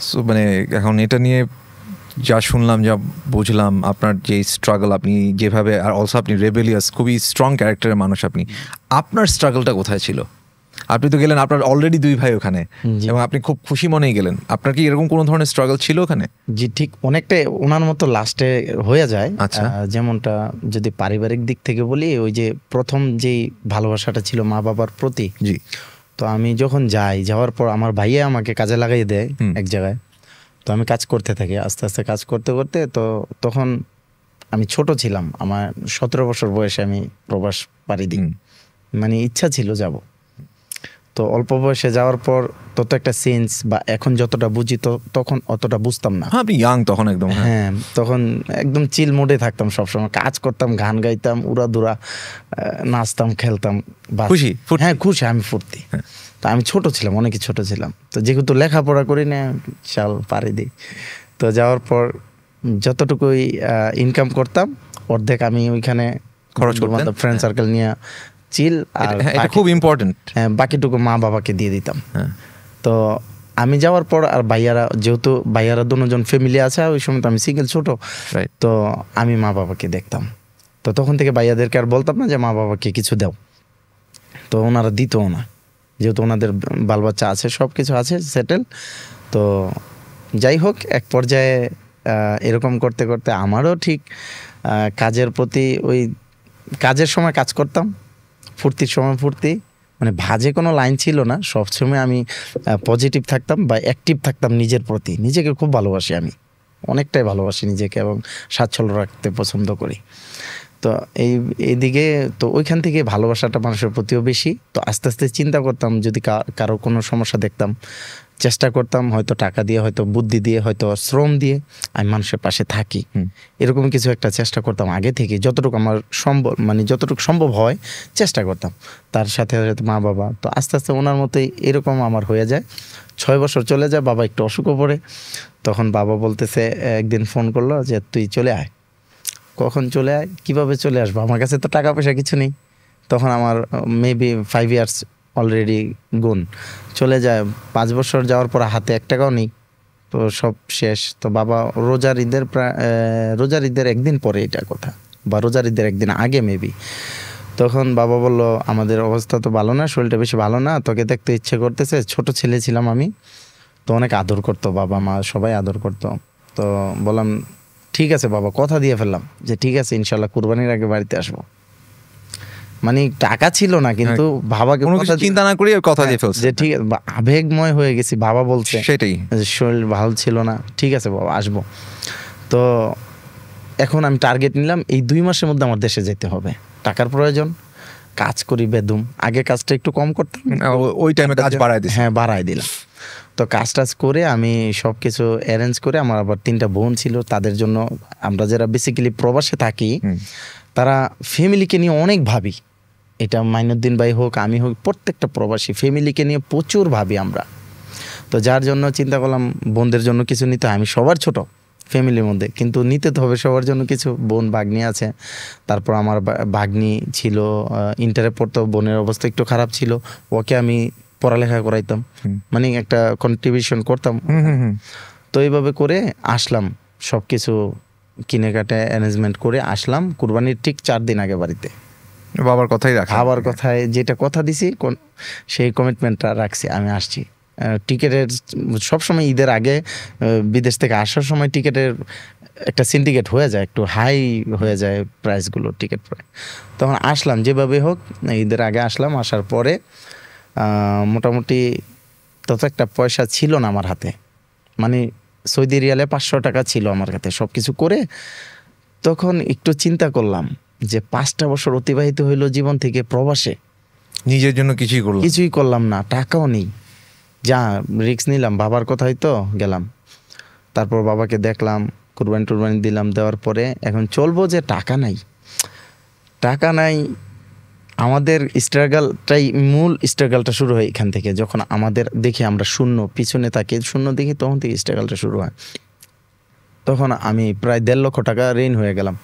সো মানে এখন এটা নিয়ে যা শুনলাম, যা বুঝলাম, আপনার যে স্ট্রাগল, আপনি যেভাবে, আর অলসো আপনি রেবেলিয়াস, খুবই স্ট্রং ক্যারেক্টারের মানুষ আপনি। আপনার স্ট্রাগলটা কোথায় ছিল? আপনি তো গেলেন, আপনার অলরেডি 2 ভাই ওখানে, এবং আপনি খুব খুশি মনেই গেলেন। আপনার কি এরকম কোনো ধরনের স্ট্রাগল ছিল ওখানে? জি, ঠিক অনেকটাই ওনার মতো লাস্টে হয়ে যায়। যেমনটা যদি পারিবারিক দিক থেকে বলি, ওই যে প্রথম যেই ভালোবাসাটা ছিল মা বাবার প্রতি, জি, তো আমি যখন যাওয়ার পর আমার ভাইয়া আমাকে কাজে লাগাই দেয় এক জায়গায়। তো আমি কাজ করতে থাকি, আস্তে আস্তে কাজ করতে করতে, তো তখন আমি ছোট ছিলাম, আমার 17 বছর বয়সে আমি প্রবাস পাড়ি দিই। মানে ইচ্ছা ছিল যাব, তো অল্প বয়সে যাওয়ার পর তত একটা সেন্স, বা এখন যতটা বুঝি তো তখন অতটা বুঝতাম না। আপনি ইয়াং তখন একদম। হ্যাঁ, তখন একদম চিল মোডে থাকতাম, সবসময় কাজ করতাম, গান গাইতাম, উড়াদুরা, নাচতাম, খেলতাম, খুশি। হ্যাঁ খুশি, আমি ফুর্তি। তো আমি ছোট ছিলাম, অনেকই ছোট ছিলাম, তো যেহেতু লেখাপড়া করি না, চাল পাড়ি দিই। তো যাওয়ার পর যতটুকুই ইনকাম করতাম, অর্ধেক আমি ওইখানে খরচ করতাম, ফ্রেন্ড সার্কেল নিয়ে চিল, আর এটা খুব ইম্পর্টেন্ট। হ্যাঁ, বাকিটুকু মা বাবাকে দিয়ে দিতাম। তো আমি যাওয়ার পর আর ভাইয়ারা, যেহেতু ভাইয়ারা দুজন ফ্যামিলি আছে, ওই সময় তো আমি সিঙ্গেল ছোট, তো আমি মা বাবাকে দেখতাম। তো তখন থেকে ভাইয়াদেরকে আর বলতাম না যে মা বাবাকে কিছু দাও, তো ওনারা দিতও না, যেহেতু ওনাদের বাল বাচ্চা আছে, সব কিছু আছে সেটেল। তো যাই হোক, এক পর্যায়ে এরকম করতে করতে আমারও ঠিক কাজের প্রতি, ওই কাজের সময় কাজ করতাম, ফুর্তির সময় ফুর্তি, মানে ভাজে কোনো লাইন ছিল না। সবসময় আমি পজিটিভ থাকতাম বা অ্যাক্টিভ থাকতাম নিজের প্রতি, নিজেকে খুব ভালোবাসি আমি। অনেকটাই ভালোবাসি নিজেকে এবং স্বাচ্ছন্দ্য রাখতে পছন্দ করি। তো এইদিকে তো ওইখান থেকে ভালোবাসাটা মানুষের প্রতিও বেশি। তো আস্তে আস্তে চিন্তা করতাম যদি কারো কোনো সমস্যা দেখতাম, চেষ্টা করতাম হয়তো টাকা দিয়ে, হয়তো বুদ্ধি দিয়ে, হয়তো শ্রম দিয়ে আমি মানুষের পাশে থাকি, এরকম কিছু একটা চেষ্টা করতাম আগে থেকে, যতটুকু আমার সম্ভব, মানে যতটুকু সম্ভব হয় চেষ্টা করতাম। তার সাথে সাথে মা বাবা, তো আস্তে আস্তে ওনার মতোই এরকম আমার হয়ে যায়। 6 বছর চলে যায়, বাবা একটু অসুখও পড়ে। তখন বাবা বলতেছে, একদিন ফোন করলো যে তুই চলে আয়। কখন চলে আয়, কীভাবে চলে আসবো, আমার কাছে তো টাকা পয়সা কিছু নেই। তখন আমার মেবি 5 ইয়ার্স অলরেডি গুণ চলে যায়। 5 বছর যাওয়ার পর হাতে 1 টাকাও নেই, তো সব শেষ। তো বাবা রোজার ঈদের একদিন পরে এটা কথা, বা রোজার ঈদের একদিন আগে মেবি। তখন বাবা বলল আমাদের অবস্থা তো ভালো না, শরীরটা বেশি ভালো না, তোকে দেখতে ইচ্ছে করতেছে। ছোট ছেলে ছিলাম আমি, তো অনেক আদর করতো বাবা মা, সবাই আদর করতো। তো বললাম ঠিক আছে বাবা, কথা দিয়ে ফেললাম যে ঠিক আছে ইনশাল্লাহ কুরবানির আগে বাড়িতে আসবো। মানে টাকা ছিল না, কিন্তু বাবাকে চিন্তা না করি কথা দিয়ে ফেলছে যে ঠিক আছে, আবেগময় হয়ে গেছি। বাবা বলছে সেটাই, শরীর ভালো ছিল না, ঠিক আছে বাবা আসবো। তো এখন আমি টার্গেট নিলাম এই 2 মাসের মধ্যে আমার দেশে যেতে হবে, টাকার প্রয়োজন, কাজ করি বেদম। আগে কাজটা একটু কম করতাম, ওই টাইমে কাজ বাড়াই দিই, হ্যাঁ বাড়াই দিলাম। তো কাজ টাজ করে আমি সব কিছু অ্যারেঞ্জ করে, আমার আবার 3টা বোন ছিল, তাদের জন্য আমরা যারা বেসিক্যালি প্রবাসে থাকি তারা ফ্যামিলিকে নিয়ে অনেক ভাবি। এটা মাইনুদ্দিন ভাই হোক, আমি হোক, প্রত্যেকটা প্রবাসী ফ্যামিলিকে নিয়ে প্রচুর ভাবি আমরা। তো যার জন্য চিন্তা করলাম বোনদের জন্য কিছু নিতে, আমি সবার ছোট ফ্যামিলির মধ্যে, কিন্তু নিতে তো হবে সবার জন্য কিছু। বোন ভাগ্নি আছে, তারপর আমার ভাগ্নি ছিল ইন্টারে পড়তো, বোনের অবস্থা একটু খারাপ ছিল, ওকে আমি পড়ালেখা করাইতাম, মানে একটা কন্ট্রিবিউশন করতাম। তো এইভাবে করে আসলাম, সব কিছু কিনে কাটে অ্যারেঞ্জমেন্ট করে আসলাম কুরবানির ঠিক 4 দিন আগে বাড়িতে। বাবার কথাই রাখা, বাবার কথায় যেটা কথা দিছি সেই কমিটমেন্টটা রাখছি, আমি আসছি। টিকিটের সবসময় ঈদের আগে বিদেশ থেকে আসার সময় টিকিটের একটা সিন্ডিকেট হয়ে যায়, একটু হাই হয়ে যায় প্রাইসগুলো টিকিট প্রাইস। তখন আসলাম যেভাবে হোক, ঈদের আগে আসলাম। আসার পরে মোটামুটি তত একটা পয়সা ছিল না আমার হাতে, মানে সৌদি রিয়ালে 500 টাকা ছিল আমার হাতে সব কিছু করে। তখন একটু চিন্তা করলাম যে 5টা বছর অতিবাহিত হইলো জীবন থেকে প্রবাসে, নিজের জন্য কিছুই করলাম না, টাকাও নেই। যা রিস্ক নিলাম, বাবার কথাই তো গেলাম। তারপর বাবাকে দেখলাম, কুরবানি দিলাম, দেওয়ার পরে এখন চলবো যে টাকা নাই। আমাদের স্ট্রাগলটাই, মূল স্ট্রাগলটা শুরু হয় এখান থেকে, যখন আমাদের দেখি আমরা শূন্য, পিছনে তাকে শূন্য দেখি, তখন থেকে স্ট্রাগলটা শুরু হয়। তখন আমি প্রায় 1.5 লক্ষ টাকা ঋণ হয়ে গেলাম।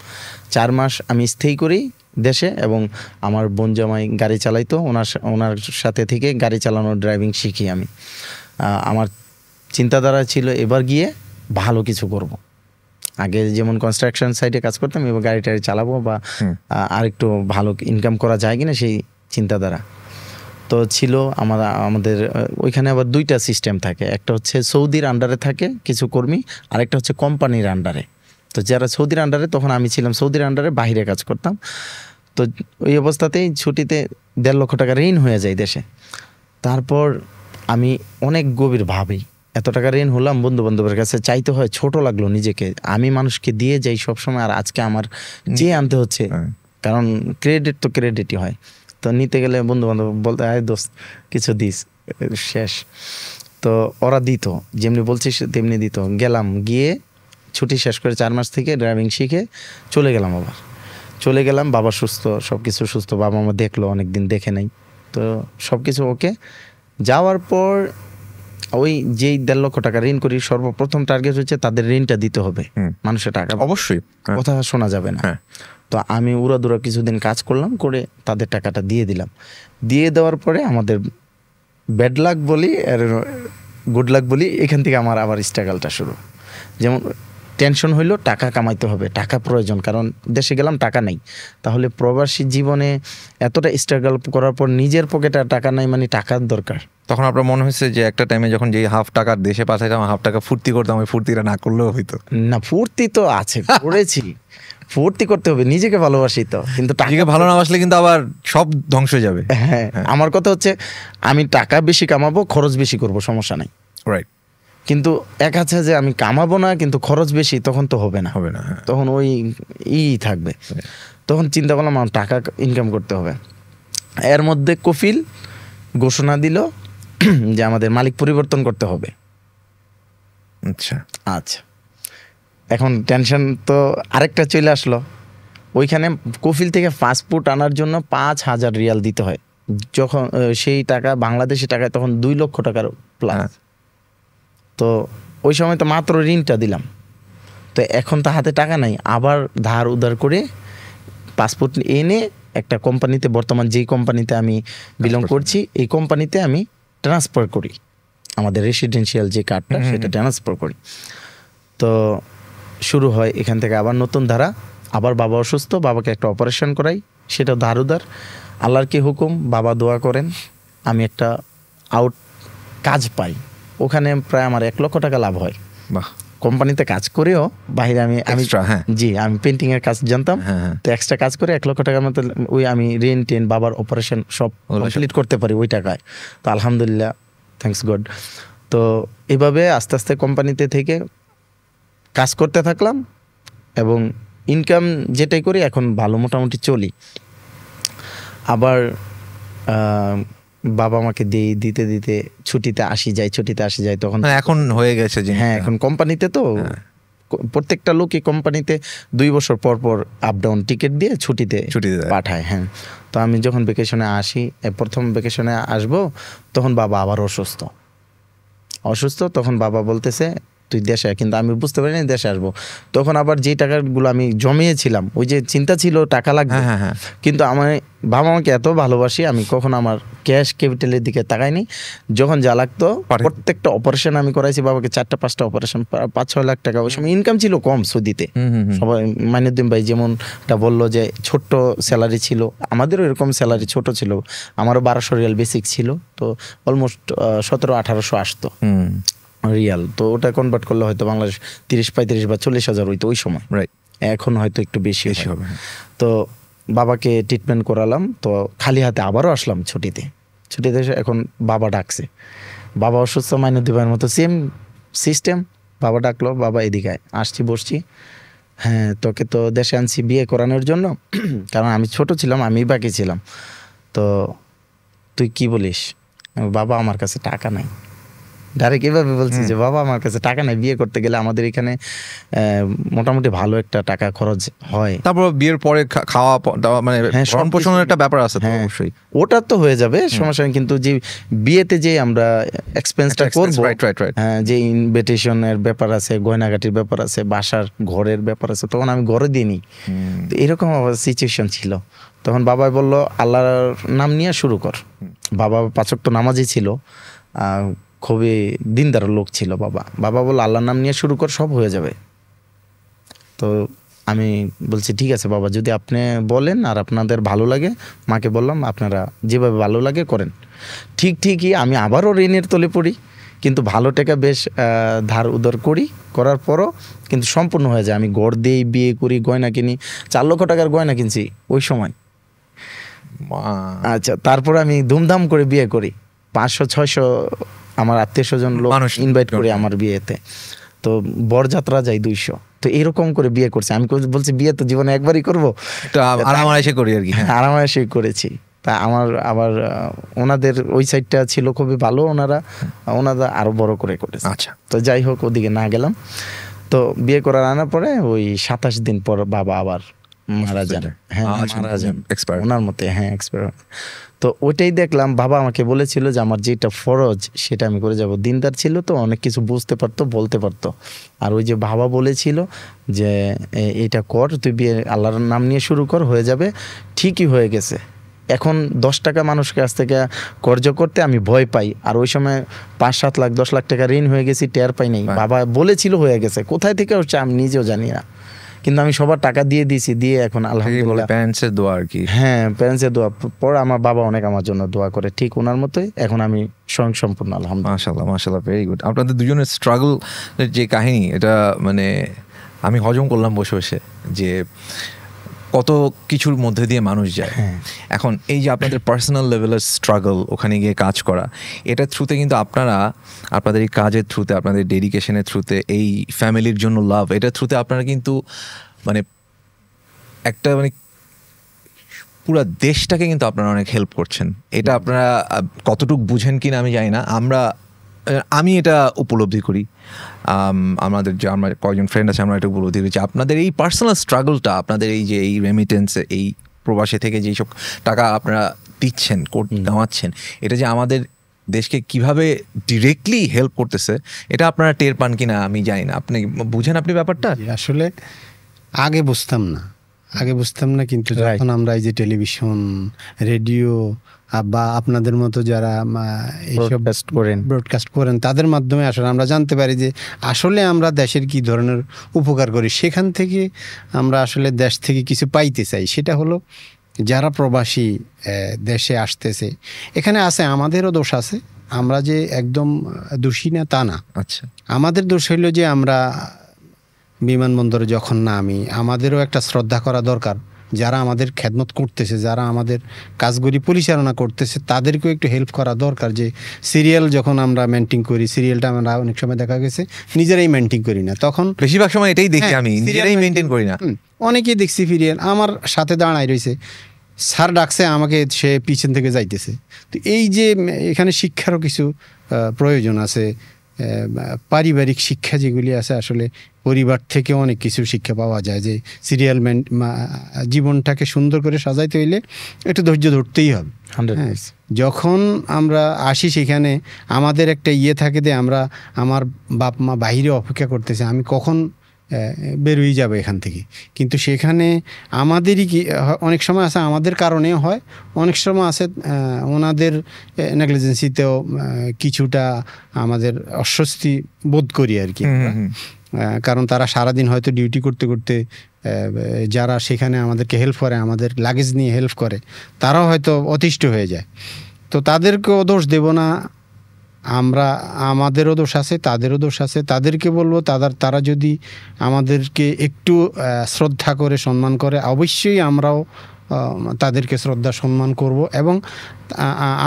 4 মাস আমি স্টে করি দেশে, এবং আমার বোন জামাই গাড়ি চালাইতো, ওনার সাথে থেকে গাড়ি চালানোর ড্রাইভিং শিখি আমি। আমার চিন্তাধারা ছিল এবার গিয়ে ভালো কিছু করব। আগে যেমন কনস্ট্রাকশন সাইটে কাজ করতাম, এবার গাড়ি টাড়ি চালাবো বা আরেকটু ভালো ইনকাম করা যায় কিনা, সেই চিন্তাধারা তো ছিল আমাদের। ওইখানে আবার 2টা সিস্টেম থাকে, একটা হচ্ছে সৌদির আন্ডারে থাকে কিছু কর্মী, আরেকটা হচ্ছে কোম্পানির আন্ডারে। তো যারা সৌদির আন্ডারে, তখন আমি ছিলাম সৌদির আন্ডারে, বাইরে কাজ করতাম। তো ওই অবস্থাতেই ছুটিতে 1.5 লক্ষ টাকা ঋণ হয়ে যায় দেশে। তারপর আমি অনেক গভীর ভাবি, এত টাকা ঋণ হলাম, বন্ধু বান্ধবের কাছে চাইতে হয়, ছোট লাগলো নিজেকে। আমি মানুষকে দিয়ে যাই সবসময়, আর আজকে আমার যে আনতে হচ্ছে, কারণ ক্রেডিট তো ক্রেডিটই হয়। তো নিতে গেলে বন্ধু বান্ধব বলতে, আয় দোস্ত কিছু দিস, শেষ। তো ওরা দিত, যেমনি বলছিস তেমনি দিত। গেলাম, গিয়ে ছুটি শেষ করে 4 মাস থেকে ড্রাইভিং শিখে চলে গেলাম। বাবা সুস্থ, সব কিছু সুস্থ। বাবা মা দেখলো, অনেকদিন দেখে নাই, তো সব কিছু ওকে। যাওয়ার পর ওই যেই 1.5 লক্ষ টাকা ঋণ করি, সর্বপ্রথম টার্গেট হচ্ছে তাদের ঋণটা দিতে হবে। মানুষের টাকা অবশ্যই কথা শোনা যাবে না। তো আমি উড়াদুরা কিছুদিন কাজ করলাম, করে তাদের টাকাটা দিয়ে দিলাম। দিয়ে দেওয়ার পরে আমাদের ব্যাড লাক বলি আর গুড লাক বলি, এখান থেকে আমার আবার স্ট্রাগলটা শুরু। যেমন টেনশন হইলো, টাকা কামাইতে হবে, টাকা প্রয়োজন, কারণ দেশে গেলাম টাকা নাই। তাহলে প্রবাসী জীবনে এতটা স্ট্রাগল করার পর নিজের পকেটে টাকা নাই, মানে টাকার দরকার। তখন আপনার মনে হয়েছে যে একটা টাইমে যখন যে হাফ টাকার দেশে পাঠাইতাম, হাফ টাকা ফুর্তি করতাম, ওই ফুর্তিটা না করলেও হইতো না। ফুর্তি তো আছে, করেছি, ফুর্তি করতে হবে, নিজেকে ভালোবাসি তো, কিন্তু টাকাকে ভালো না বাসলে কিন্তু আবার সব ধ্বংস হয়ে যাবে। হ্যাঁ, আমার কথা হচ্ছে আমি টাকা বেশি কামাবো, খরচ বেশি করব, সমস্যা নাই। রাইট। কিন্তু এক আছে যে আমি কামাবো না কিন্তু খরচ বেশি, তখন তো হবে না, তখন ওই থাকবে। তখন চিন্তা করলাম আমার টাকা ইনকাম করতে হবে। এর মধ্যে কফিল ঘোষণা দিল যে আমাদের মালিক পরিবর্তন করতে হবে। আচ্ছা আচ্ছা, এখন টেনশন তো আরেকটা চলে আসলো। ওইখানে কফিল থেকে ফাস্টফুড আনার জন্য 5,000 রিয়াল দিতে হয়, যখন সেই টাকা বাংলাদেশি টাকায় তখন 2 লক্ষ টাকার প্লাস। তো ওই সময় তো মাত্র ঋণটা দিলাম, তো এখন তো হাতে টাকা নাই, আবার ধার উধার করে পাসপোর্ট এনে একটা কোম্পানিতে, বর্তমান যেই কোম্পানিতে আমি বিলং করছি এই কোম্পানিতে আমি ট্রান্সফার করি, আমাদের রেসিডেন্সিয়াল যে কার্ডটা সেটা ট্রান্সফার করি। তো শুরু হয় এখান থেকে আবার নতুন ধারা। আবার বাবা অসুস্থ, বাবাকে একটা অপারেশন করাই, সেটা ধার উধার। আল্লাহর কি হুকুম, বাবা দোয়া করেন, আমি একটা কাজ পাই। ওখানে প্রায় আমার 1 লক্ষ টাকা লাভ হয়। বাহ। কোম্পানিতে কাজ করেও বাইরে আমি জি আমি পেন্টিং এর কাজ জানতাম, তো এক্সট্রা কাজ করে 1 লক্ষ টাকার মতো ওই আমি রেন্ট বাবার অপারেশন সব কমপ্লিট করতে পারি ওই টাকায়। তো আলহামদুলিল্লাহ, থ্যাঙ্কস গড। তো এভাবে আস্তে আস্তে কোম্পানিতে থেকে কাজ করতে থাকলাম এবং ইনকাম যেটাই করি এখন ভালো মোটামুটি চলি। আবার বাবা আমাকে দিতে দিতে ছুটিতে আসি যাই তখন এখন হয়ে গেছে। হ্যাঁ, এখন কোম্পানিতে তো প্রত্যেকটা লোকই কোম্পানিতে 2 বছর পর পর আপ ডাউন টিকিট দিয়ে ছুটিতে পাঠায়। হ্যাঁ, তো আমি যখন ভ্যাকেশনে আসি, প্রথম ভ্যাকেশনে আসবো, তখন বাবা আবার অসুস্থ। তখন বাবা বলতেছে তুই দেশে, কিন্তু আমি বুঝতে পারিনি দেশে আসবো। তখন আবার যে টাকাগুলো আমি জমিয়েছিলাম, ওই যে চিন্তা ছিল টাকা লাগবে, কিন্তু আমার বাবা আমাকে এত ভালোবাসি, আমি কখন আমার ক্যাশ ক্যাপিটালের দিকে তাকাইনি। যখন যা লাগতো প্রত্যেকটা অপারেশন আমি করাইছি বাবাকে, 4-5টা অপারেশন, 5-6 লাখ টাকা। ওই সময় ইনকাম ছিল কম সৌদিতে। সবাই মাইনুদ্দিন ভাই যেমনটা বললো যে ছোট্ট স্যালারি ছিল, আমাদেরও এরকম স্যালারি ছোট ছিল। আমারও 1200 রিয়াল বেসিক ছিল, তো অলমোস্ট 1700-1800 আসতো রিয়াল। তো ওটা কনভার্ট করলে হয়তো বাংলাদেশ 30-35 বা 40,000 হইতো ওই সময়। এখন হয়তো একটু বেশি হবে। তো বাবাকে ট্রিটমেন্ট করালাম, তো খালি হাতে আবারও আসলাম ছুটিতে এসে এখন বাবা ডাকছে, বাবা অসুস্থ, মাইনুদ্দিন ভাইয়ের মতো সেম সিস্টেম। বাবা ডাকলো, বাবা এদিকে আসছি, বসছি। হ্যাঁ, তোকে তো দেশে আনছি বিয়ে করানোর জন্য, কারণ আমি ছোট ছিলাম, আমি বাকি ছিলাম। তো তুই কি বলিস? বাবা আমার কাছে টাকা নাই। ডাইরেক্ট এভাবে বলছি যে বাবা আমার কাছে টাকা নাই, বিয়ে করতে গেলে আমাদের এখানে মোটামুটি ভালো একটা টাকা খরচ হয়। তারপর বিয়ের পরে খাওয়া দাওয়া মানে ভরণ পোষণের একটা ব্যাপার আছে। হ্যাঁ, ওটা তো হয়ে যাবে, সমস্যা নেই। কিন্তু যে বিয়েতে যে আমরা এক্সপেন্সটা করবো, হ্যাঁ, যে ইনভিটেশনের ব্যাপার আছে, গয়নাগাটির ব্যাপার আছে, বাসার ঘরের ব্যাপার আছে, তখন আমি ঘরে দিইনি। তো এরকম সিচুয়েশন ছিল। তখন বাবা বলল আল্লাহর নাম নিয়ে শুরু কর। বাবা 5 ওয়াক্ত নামাজি ছিল, খুবই দিনদার লোক ছিল বাবা বলল আল্লাহর নাম নিয়ে শুরু কর, সব হয়ে যাবে। তো আমি বলছি ঠিক আছে বাবা, যদি আপনি বলেন আর আপনাদের ভালো লাগে। মাকে বললাম আপনারা যেভাবে ভালো লাগে করেন। ঠিকই আমি আবারও ঋণের তলে পড়ি, কিন্তু ভালো টাকা বেশ ধার উধার করার পরও কিন্তু সম্পূর্ণ হয়ে যায়। আমি গড় দিয়েই বিয়ে করি, গয়না কিনি, 4 লক্ষ টাকার গয়না কিনছি ওই সময়। আচ্ছা, তারপর আমি ধুমধাম করে বিয়ে করি, 500-600 আমার আত্মীয় স্বজন লোক ইনভাইট করি আমার বিয়েতে। তো বরযাত্রা যাই 200। তো এরকম করে বিয়ে করছি। আমি বলছি বিয়ে তো জীবনে একবারই করবো, আরামায়েশে করি আর কি। আরামায়েশে করেছি। তা আমার আবার ওনাদের ওই সাইডটা ছিল খুবই ভালো, ওনারা আরো বড় করে করেছে। আচ্ছা, তো যাই হোক, ওদিকে না গেলাম। তো বিয়ে করার আনার পরে ওই 27 দিন পর বাবা আবার মারা যান। হ্যাঁ, মারা যান ওনার মতে। হ্যাঁ, এক্সপায়ার। তো ওইটাই দেখলাম। বাবা আমাকে বলেছিল যে আমার যেটা ফরজ সেটা আমি করে যাব। দিনদার ছিল তো, অনেক কিছু বুঝতে পারতো, বলতে পারতো। আর ওই যে বাবা বলেছিল যে এটা কর, তুই বিয়ে আল্লাহর নাম নিয়ে শুরু কর, হয়ে যাবে। ঠিকই হয়ে গেছে। এখন 10 টাকা মানুষের কাছ থেকে কর্জ করতে আমি ভয় পাই। আর ওই সময় 5-7 লাখ 10 লাখ টাকা ঋণ হয়ে গেছি, টের পাই নাই। বাবা বলেছিল হয়ে গেছে, কোথায় থেকে হচ্ছে আমি নিজেও জানি না, কিন্তু আমি সবার টাকা দিয়ে দিয়েছি। দিয়ে এখন আলহামদুলিল্লাহ প্যারেন্টসের দোয়া আর কি। হ্যাঁ, প্যারেন্টসের দোয়া পর আমার বাবা অনেক আমার জন্য দোয়া করে, ঠিক ওনার মতোই এখন আমি স্বয়ংসম্পূর্ণ আলহামদুলিল্লাহ। মাশাআল্লাহ, ভেরি গুড। আপনাদের দুজনের স্ট্রাগল যে কাহিনী, এটা মানে আমি হজম করলাম বসে বসে, যে কত কিছুর মধ্যে দিয়ে মানুষ যায়। এখন এই যে আপনাদের পার্সোনাল লেভেলের স্ট্রাগল, ওখানে গিয়ে কাজ করা, এটার থ্রুতে কিন্তু আপনারা আপনাদের এই কাজের থ্রুতে, আপনাদের ডেডিকেশনের থ্রুতে, এই ফ্যামিলির জন্য লাভ, এটার থ্রুতে আপনারা কিন্তু মানে একটা মানে পুরো দেশটাকে কিন্তু আপনারা অনেক হেল্প করছেন। এটা আপনারা কতটুকু বুঝেন কিনা আমি জানি না, আমি এটা উপলব্ধি করি। আমাদের যে আমার কয়েকজন ফ্রেন্ড আছে, আমরা এটা উপলব্ধি করি যে আপনাদের এই পার্সোনাল স্ট্রাগলটা, আপনাদের এই যে এই রেমিটেন্স, এই প্রবাসী থেকে যেই সব টাকা আপনারা দিচ্ছেন, কামাচ্ছেন, এটা যে আমাদের দেশকে কিভাবে ডিরেক্টলি হেল্প করতেছে, এটা আপনারা টের পান কিনা আমি জানি না। আপনি বুঝেন আপনি ব্যাপারটা? আসলে আগে বুঝতাম না, কিন্তু যখন আমরা এই যে টেলিভিশন, রেডিও বা আপনাদের মতো যারা এইসব ব্রডকাস্ট করেন তাদের মাধ্যমে আসলে আমরা জানতে পারি যে আসলে আমরা দেশের কি ধরনের উপকার করি। সেখান থেকে আমরা আসলে দেশ থেকে কিছু পাইতে চাই। সেটা হলো যারা প্রবাসী দেশে আসতেছে, এখানে আছে, আমাদেরও দোষ আছে, আমরা যে একদম দোষী না তা না। আচ্ছা, আমাদের দোষ হইল যে আমরা বিমানবন্দরে যখন নামি, আমাদেরও একটা শ্রদ্ধা করা দরকার। যারা আমাদের খেদমত করতেছে, যারা আমাদের কাজগুলি পরিচালনা করতেছে, তাদেরকেও একটু হেল্প করা দরকার। যে সিরিয়াল যখন আমরা মেনটেন করি, সিরিয়ালটা আমরা অনেক সময় দেখা গেছে নিজেরাই মেনটেন করি না, তখন বেশিরভাগ সময় এটাই দেখি আমি, নিজেরাই মেনটেন করি না। অনেকেই দেখছি সিরিয়াল আমার সাথে দাঁড়ায় রয়েছে, স্যার ডাকছে আমাকে, সে পিছন থেকে যাইতেছে। তো এই যে এখানে শিক্ষারও কিছু প্রয়োজন আছে, পারিবারিক শিক্ষা যেগুলি আছে, আসলে পরিবার থেকে অনেক কিছু শিক্ষা পাওয়া যায়। যে সিরিয়াল জীবনটাকে সুন্দর করে সাজাইতে হইলে একটু ধৈর্য ধরতেই হবে। যখন আমরা আসি সেখানে আমাদের একটা থাকে যে আমার বাপ মা বাহিরে অপেক্ষা করতেছে, আমি কখন বেরোই যাবে এখান থেকে। কিন্তু সেখানে আমাদেরই অনেক সময় আছে, আমাদের কারণে হয়, অনেক সময় আছে ওনাদের নেগলিজেন্সিতেও কিছুটা আমাদের অস্বস্তি বোধ করি আর কি। কারণ তারা সারাদিন হয়তো ডিউটি করতে করতে যারা সেখানে আমাদেরকে হেল্প করে, আমাদের লাগেজ নিয়ে হেল্প করে, তারাও হয়তো অতিষ্ঠ হয়ে যায়। তো তাদেরকেও দোষ দেব না, আমাদেরও দোষ আছে, তাদেরও দোষ আছে। তাদেরকে বলবো তারা যদি আমাদেরকে একটু শ্রদ্ধা করে সম্মান করে, অবশ্যই আমরাও তাদেরকে শ্রদ্ধা সম্মান করব। এবং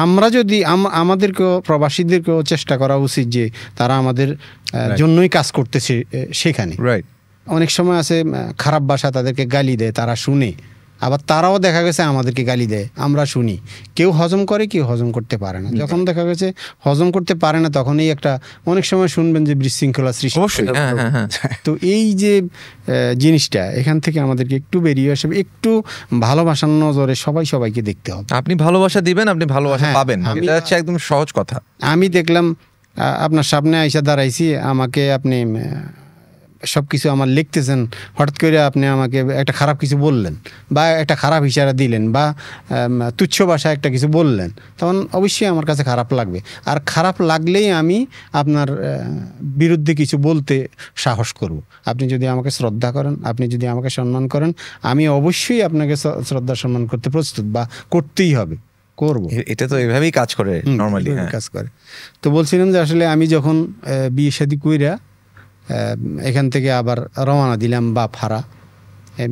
আমরা যদি আমাদেরকেও, প্রবাসীদেরকেও চেষ্টা করা উচিত যে তারা আমাদের জন্যই কাজ করতেছে সেখানে। অনেক সময় আছে খারাপ ভাষা, তাদেরকে গালি দেয়, তারা শুনে, আবার তারাও দেখা গেছে আমাদেরকে গালি দেয়, আমরা শুনি। কেউ হজম করে, কেউ হজম করতে পারে না। যখন দেখা গেছে হজম করতে পারে না, তখনই একটা অনেক সময় শুনবেন যে বিশৃঙ্খলা সৃষ্টি। তো এই যে জিনিসটা, এখান থেকে আমাদেরকে একটু বেরিয়ে আসবে, একটু ভালোবাসার নজরে সবাইকে দেখতে হবে। আপনি ভালোবাসা দিবেন, আপনি ভালোবাসা পাবেন, এটা হচ্ছে একদম সহজ কথা। আমি দেখলাম আপনার সামনে আইসা দাঁড়াইছি, আমাকে আপনি সব কিছু আমার লিখতেছেন, হঠাৎ করে আপনি আমাকে একটা খারাপ কিছু বললেন, বা একটা খারাপ ইশারা দিলেন, বা তুচ্ছ ভাষায় একটা কিছু বললেন, তখন অবশ্যই আমার কাছে খারাপ লাগবে। আর খারাপ লাগলেই আমি আপনার বিরুদ্ধে কিছু বলতে সাহস করব। আপনি যদি আমাকে শ্রদ্ধা করেন, আপনি যদি আমাকে সম্মান করেন, আমি অবশ্যই আপনাকে শ্রদ্ধা সম্মান করতে প্রস্তুত, বা করতেই হবে, করব। এটা তো এভাবেই কাজ করে, নরমালি কাজ করে। তো বলছিলাম যে আসলে আমি যখন বিয়ে শাদী কইরা এখান থেকে আবার রওনা দিলাম বা ভাড়া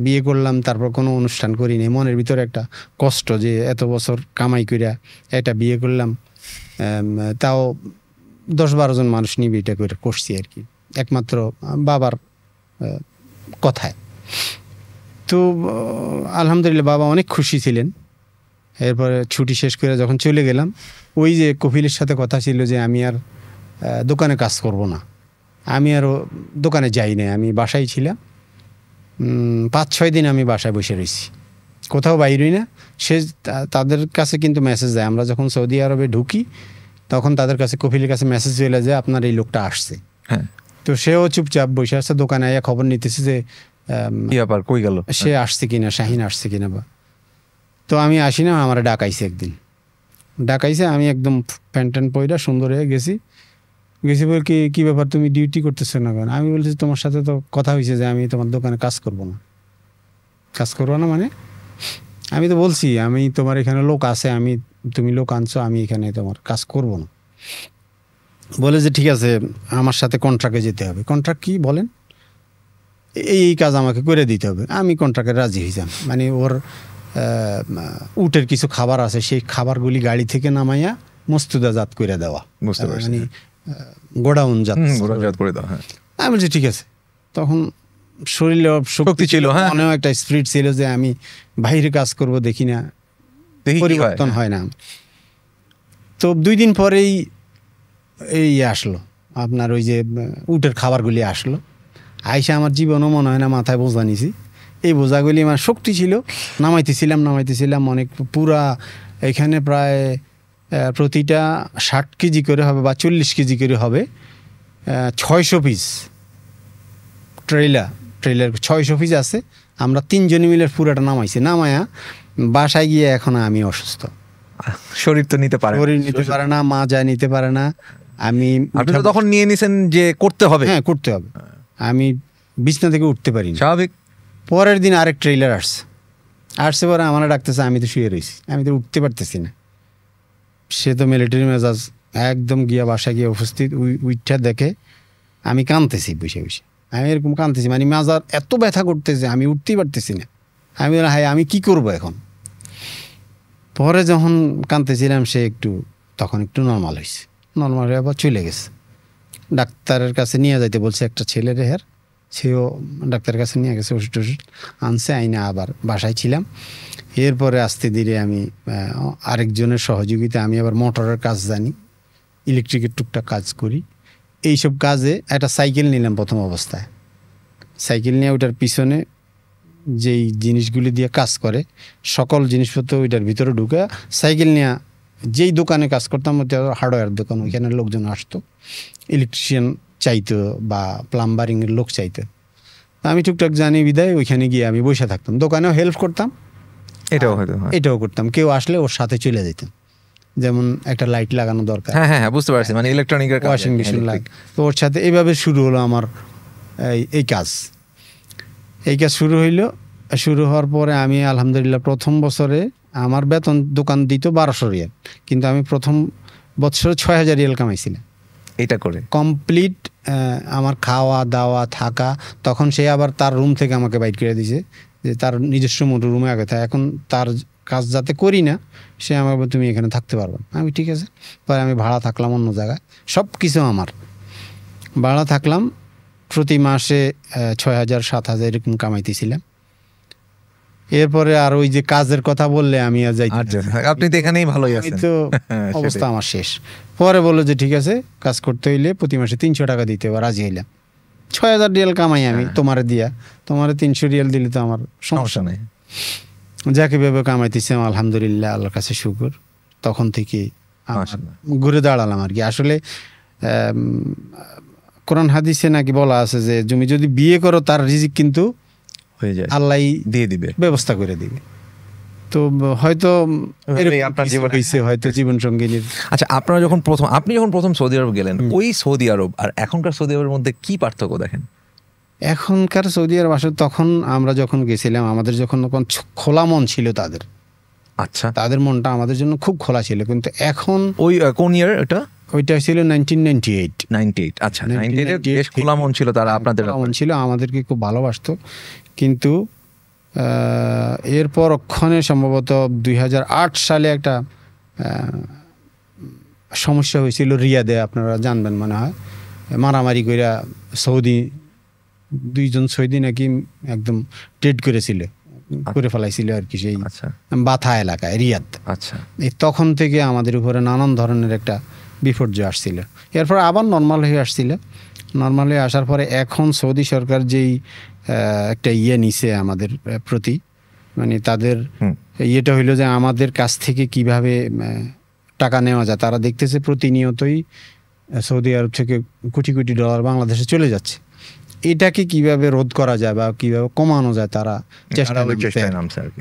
বিয়ে করলাম, তারপর কোনো অনুষ্ঠান করিনি। মনের ভিতরে একটা কষ্ট যে এত বছর কামাই কইরা এটা বিয়ে করলাম, তাও 10-12 জন মানুষ নিয়ে বিয়েটা করে করছি আর কি, একমাত্র বাবার কথায়। তো আলহামদুলিল্লাহ বাবা অনেক খুশি ছিলেন। এরপরে ছুটি শেষ করে যখন চলে গেলাম, ওই যে কপিলের সাথে কথা ছিল যে আমি আর দোকানে কাজ করব না, আমি আরও দোকানে যাই না, আমি বাসায় ছিলাম। 5-6 দিন আমি বাসায় বসে রয়েছি, কোথাও বাইরই না। তাদের কাছে কিন্তু মেসেজ দেয়, আমরা যখন সৌদি আরবে ঢুকি তখন তাদের কাছে, কপিলের কাছে মেসেজ চলে যায় আপনার এই লোকটা আসছে। তো সেও চুপচাপ বসে আছে, দোকানে আয়া খবর নিতেছে যে কই গেল, সে আসছে কিনা, শাহিন আসছে কিনা। বা তো আমি আসি না, আমার ডাকাইছে, একদিন ডাকাইছে, আমি একদম প্যান্ট পয়রা সুন্দর হয়ে গেছি বল কি ব্যাপার, তুমি ডিউটি করতেছো না কেন? আমি বলছি তোমার সাথে তো কথা হয়েছে যে আমি তোমার দোকানে কাজ করবো না। মানে আমি তো বলছি আমি তোমার এখানে লোক আছে, তুমি লোক আনছো, আমি এখানে তোমার কাজ করবো না। বলে যে ঠিক আছে, আমার সাথে কন্ট্রাক্টে যেতে হবে। কন্ট্রাক্ট কি বলেন? এই কাজ আমাকে করে দিতে হবে, আমি কন্ট্রাক্টে রাজি হইতাম। মানে ওর উটের কিছু খাবার আছে, সেই খাবারগুলি গাড়ি থেকে নামাইয়া মস্তুদাজাত করে দেওয়া, মানে গোডাউনজাত করে দেওয়া। আমি বলছি ঠিক আছে। তখন শরীরে শক্তি ছিল, মনেও একটা স্পিরিট ছিল যে আমি বাইরে কাজ করব, দেখি না পরিবর্তন হয় না। তো 2 দিন পরেই এই আসলো আপনার ওই যে উটের খাবারগুলি আসলো, আইসা আমার জীবনও মনে হয় না মাথায় বোঝা নিছি। এই বোঝাগুলি আমার শক্তি ছিল, নামাইতেছিলাম অনেক, পুরা এখানে প্রায় প্রতিটা 60 কেজি করে হবে বা 40 কেজি করে হবে, 600 পিস ট্রেলার 600 পিস আছে। আমরা 3 জন মিলে পুরাটা নামাইছি। নামায়া বাসায় গিয়ে এখন আমি অসুস্থ, শরীর তো নিতে পারে, শরীর নিতে পারে না, মা যায় নিতে পারে না। আমি তখন নিয়ে নিছেন যে করতে হবে, হ্যাঁ করতে হবে। আমি বিছনা থেকে উঠতে পারি না, স্বাভাবিক। পরের দিন আরেক ট্রেলার আসছে পরে আমার ডাকতেছে, আমি তো শুয়ে রয়েছি, আমি তো উঠতে পারতেছি না। সে তো মিলিটারি মেজাজ, একদম গিয়া বাসায় গিয়ে উপস্থিত, উইঠা দেখে আমি কাঁদতেছি বসে বসে, আমি এরকম কাঁদতেছি, মানে মাজার এত ব্যথা করতেছে, আমি উঠতেই পারতেছি না। আমি বললাম হাই আমি কি করব এখন। পরে যখন কাঁদতেছিলাম সে তখন একটু নর্মাল হয়েছে, নর্মাল হয়ে আবার চলে গেছে। ডাক্তারের কাছে নিয়ে যাইতে বলছে একটা ছেলের হের, সেও ডাক্তারের কাছে নিয়ে গেছে, ওষুধ টষুধ আনছে, আইনা আবার বাসায় ছিলাম। এরপরে আস্তে ধীরে আমি আরেকজনের সহযোগিতা, আমি আবার মোটরের কাজ জানি, ইলেকট্রিকের টুকটাক কাজ করি। এইসব কাজে একটা সাইকেল নিলাম প্রথম অবস্থায়। সাইকেল নিয়ে ওইটার পিছনে যেই জিনিসগুলি দিয়ে কাজ করে সকল জিনিসপত্র ওইটার ভিতরে ঢুকে, সাইকেল নিয়ে যেই দোকানে কাজ করতাম, ওইটা হার্ডওয়্যার দোকান, ওইখানে লোকজন আসতো, ইলেকট্রিশিয়ান চাইতো বা প্লাম্বারিংয়ের লোক চাইতো। আমি টুকটাক জানি বিদায় ওইখানে গিয়ে আমি বসে থাকতাম, দোকানেও হেল্প করতাম, এটাও করতাম। কেউ আসলে ওর সাথে চলে যেতাম, যেমন একটা লাইট লাগানো দরকার, হ্যাঁ হ্যাঁ বুঝতে পারছি, মানে ইলেকট্রনিকের ওয়াশিং মেশিন লাগে, তো ওর সাথে এইভাবে শুরু হলো আমার এই কাজ। শুরু হইলো। শুরু হওয়ার পরে আমি আলহামদুলিল্লাহ প্রথম বছরে আমার বেতন দোকান দিত 1200 রিয়াল, কিন্তু আমি প্রথম বছরে 6000 রিয়াল কামাইছিলাম এটা করে কমপ্লিট। আমার খাওয়া দাওয়া থাকা, তখন সে আবার তার রুম থেকে আমাকে বাইট করে দিয়েছে, যে তার নিজস্ব রুমে আগে থাকে, এখন তার কাজ যাতে করি না সে আমাকে বলে তুমি এখানে থাকতে পারবে। আমি ঠিক আছে। পরে আমি ভাড়া থাকলাম অন্য জায়গায়, সব কিছু আমার ভাড়া থাকলাম। প্রতি মাসে 6000 7000 এরকম কামাইতেছিলাম। এরপরে আর ওই যে কাজের কথা বললে আমি আর যাই, আপনি তো এখানেই ভালোই আছেন, তো অবস্থা আমার শেষ। পরে বললো যে ঠিক আছে কাজ করতে হইলে প্রতি মাসে 300 টাকা দিতে হবে, রাজি হইলাম। 6000 রিয়াল কামাই আমি তোমারে দিয়া, তোমারে 300 রিয়াল দিলে তো আমার সমস্যা নেই। যাকে ভেবে কামাইতেছি আলহামদুলিল্লাহ, আল্লাহর কাছে শুকর। তখন থেকে ঘুরে দাঁড়ালাম আর কি। আসলে কোরআন হাদিসে নাকি বলা আছে যে তুমি যদি বিয়ে করো তার রিজিক কিন্তু আল্লাহ দিয়ে দিবে, ব্যবস্থা করে দিবে। তো হয়তো হয়তো জীবন সঙ্গিনীর। আচ্ছা, আপনি যখন প্রথম সৌদি আরব গেলেন, ওই সৌদি আরব আর এখনকার সৌদি আরবের মধ্যে কি পার্থক্য দেখেন? এখনকার সৌদি আরব আসলে তখন আমরা যখন গেছিলাম, আমাদের যখন খোলা মন ছিল তাদের। আচ্ছা, তাদের মনটা আমাদের জন্য খুব খোলা ছিল। কিন্তু এখন ওই কোন ইয়ার ওইটা ছিল 1998। আচ্ছা, 98 বেশ খোলা মন ছিল তারা, আপনাদের মন ছিল, আমাদেরকে খুব ভালোবাসতো। কিন্তু এরপর অক্ষণে সম্ভবত 2008 সালে একটা সমস্যা হয়েছিল রিয়াদে, আপনারা জানবেন মনে হয়। মারামারি করে সৌদি 2 সৌদি নাকি একদম ডেড করে ফেলাইছিল আর কি, সেই বাথা এলাকায় রিয়াদ। আচ্ছা, তখন থেকে আমাদের উপরে নানান ধরনের একটা বিপর্যয় আসছিল। এরপর আবার নর্মাল হয়ে আসছিল। নর্মাল হয়ে আসার পরে এখন সৌদি সরকার যেই একটা নিছে আমাদের প্রতি, মানে তাদের ইয়েটা হইলো যে আমাদের কাছ থেকে কিভাবে টাকা নেওয়া যায়। তারা দেখতেছে প্রতিনিয়তই সৌদি আরব থেকে কোটি কোটি ডলার বাংলাদেশে চলে যাচ্ছে। এটাকে কিভাবে রোধ করা যায় বা কিভাবে কমানো যায় তারা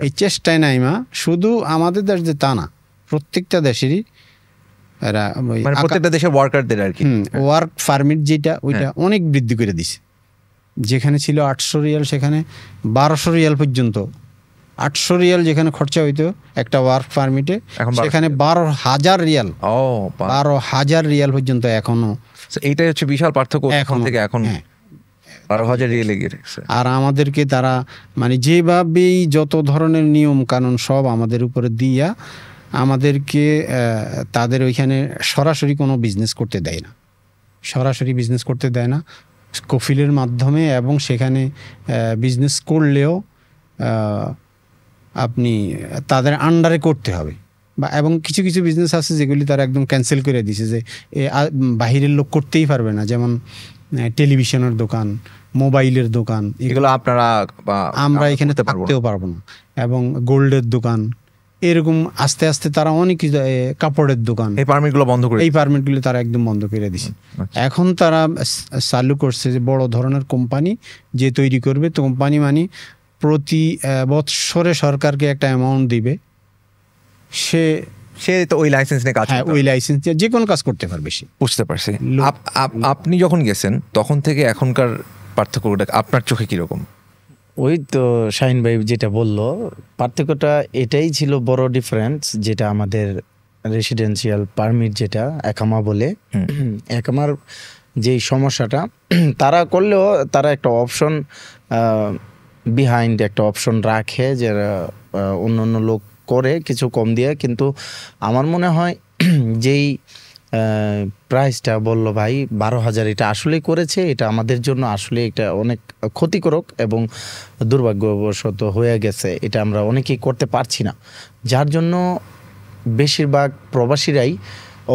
এই চেষ্টায় নাইমা। শুধু আমাদের দেশ যে তা না, প্রত্যেকটা দেশেরই প্রত্যেকটা দেশের ওয়ার্কারদের আর কি ওয়ার্ক পারমিট যেটা ওইটা অনেক বৃদ্ধি করে দিছে। যেখানে ছিল 800 রিয়াল সেখানে 1200 রিয়াল পর্যন্ত। 800 রিয়াল যেখানে খরচা হইতো একটা ওয়ার্ক পারমিটে, সেখানে 12,000 রিয়াল 12,000 রিয়াল পর্যন্ত এখনো। এইটাই হচ্ছে বিশাল পার্থক্য এখন থেকে এখন। 12,000 লেগে গেছে। আর আমাদেরকে তারা মানে যেভাবেই যত ধরনের নিয়ম কানুন সব আমাদের উপরে দিয়া আমাদেরকে তাদের ওইখানে সরাসরি কোনো বিজনেস করতে দেয় না, সরাসরি বিজনেস করতে দেয় না, কফিলের মাধ্যমে। এবং সেখানে বিজনেস করলেও আপনি তাদের আন্ডারে করতে হবে। বা এবং কিছু কিছু বিজনেস আছে যেগুলি তারা একদম ক্যান্সেল করে দিছে, যে বাহিরের লোক করতেই পারবে না, যেমন টেলিভিশনের দোকান, মোবাইলের দোকান, এগুলো আপনারা আমরা এখানে থাকতেও পারবো না। এবং গোল্ডের দোকান, এরকম আস্তে আস্তে তারা অনেক কিছু, কাপড়ের দোকান, এই পারমিটগুলো বন্ধ করে, এই পারমিটগুলো তারা একদম বন্ধ করে দিছে। এখন তারা চালু করছে যে বড় ধরনের কোম্পানি যে তৈরি করবে, তো কোম্পানি মানে প্রতি বৎসরে সরকারকে একটা অ্যামাউন্ট দিবে, সে তো ওই লাইসেন্স নিয়ে কাজ, হ্যাঁ ওই লাইসেন্স দিয়ে যে কোনো কাজ করতে পারবে সে। বুঝতে পারছি। আপনি যখন গেছেন তখন থেকে এখনকার পার্থক্যটা আপনার চোখে কিরকম? ওই তো শাহিন ভাই যেটা বললো, পার্থক্যটা এটাই ছিল বড় ডিফারেন্স, যেটা আমাদের রেসিডেন্সিয়াল পারমিট যেটা একামা বলে, একামার যেই সমস্যাটা তারা করলেও তারা একটা অপশন বিহাইন্ড একটা অপশন রাখে, যে অন্য অন্য লোক করে কিছু কম দিয়ে। কিন্তু আমার মনে হয় যেই প্রাইসটা বললো ভাই 12,000, এটা আসলেই করেছে, এটা আমাদের জন্য আসলে এটা অনেক ক্ষতিকারক এবং দুর্ভাগ্যবশত হয়ে গেছে। এটা আমরা অনেকেই করতে পারছি না, যার জন্য বেশিরভাগ প্রবাসীরাই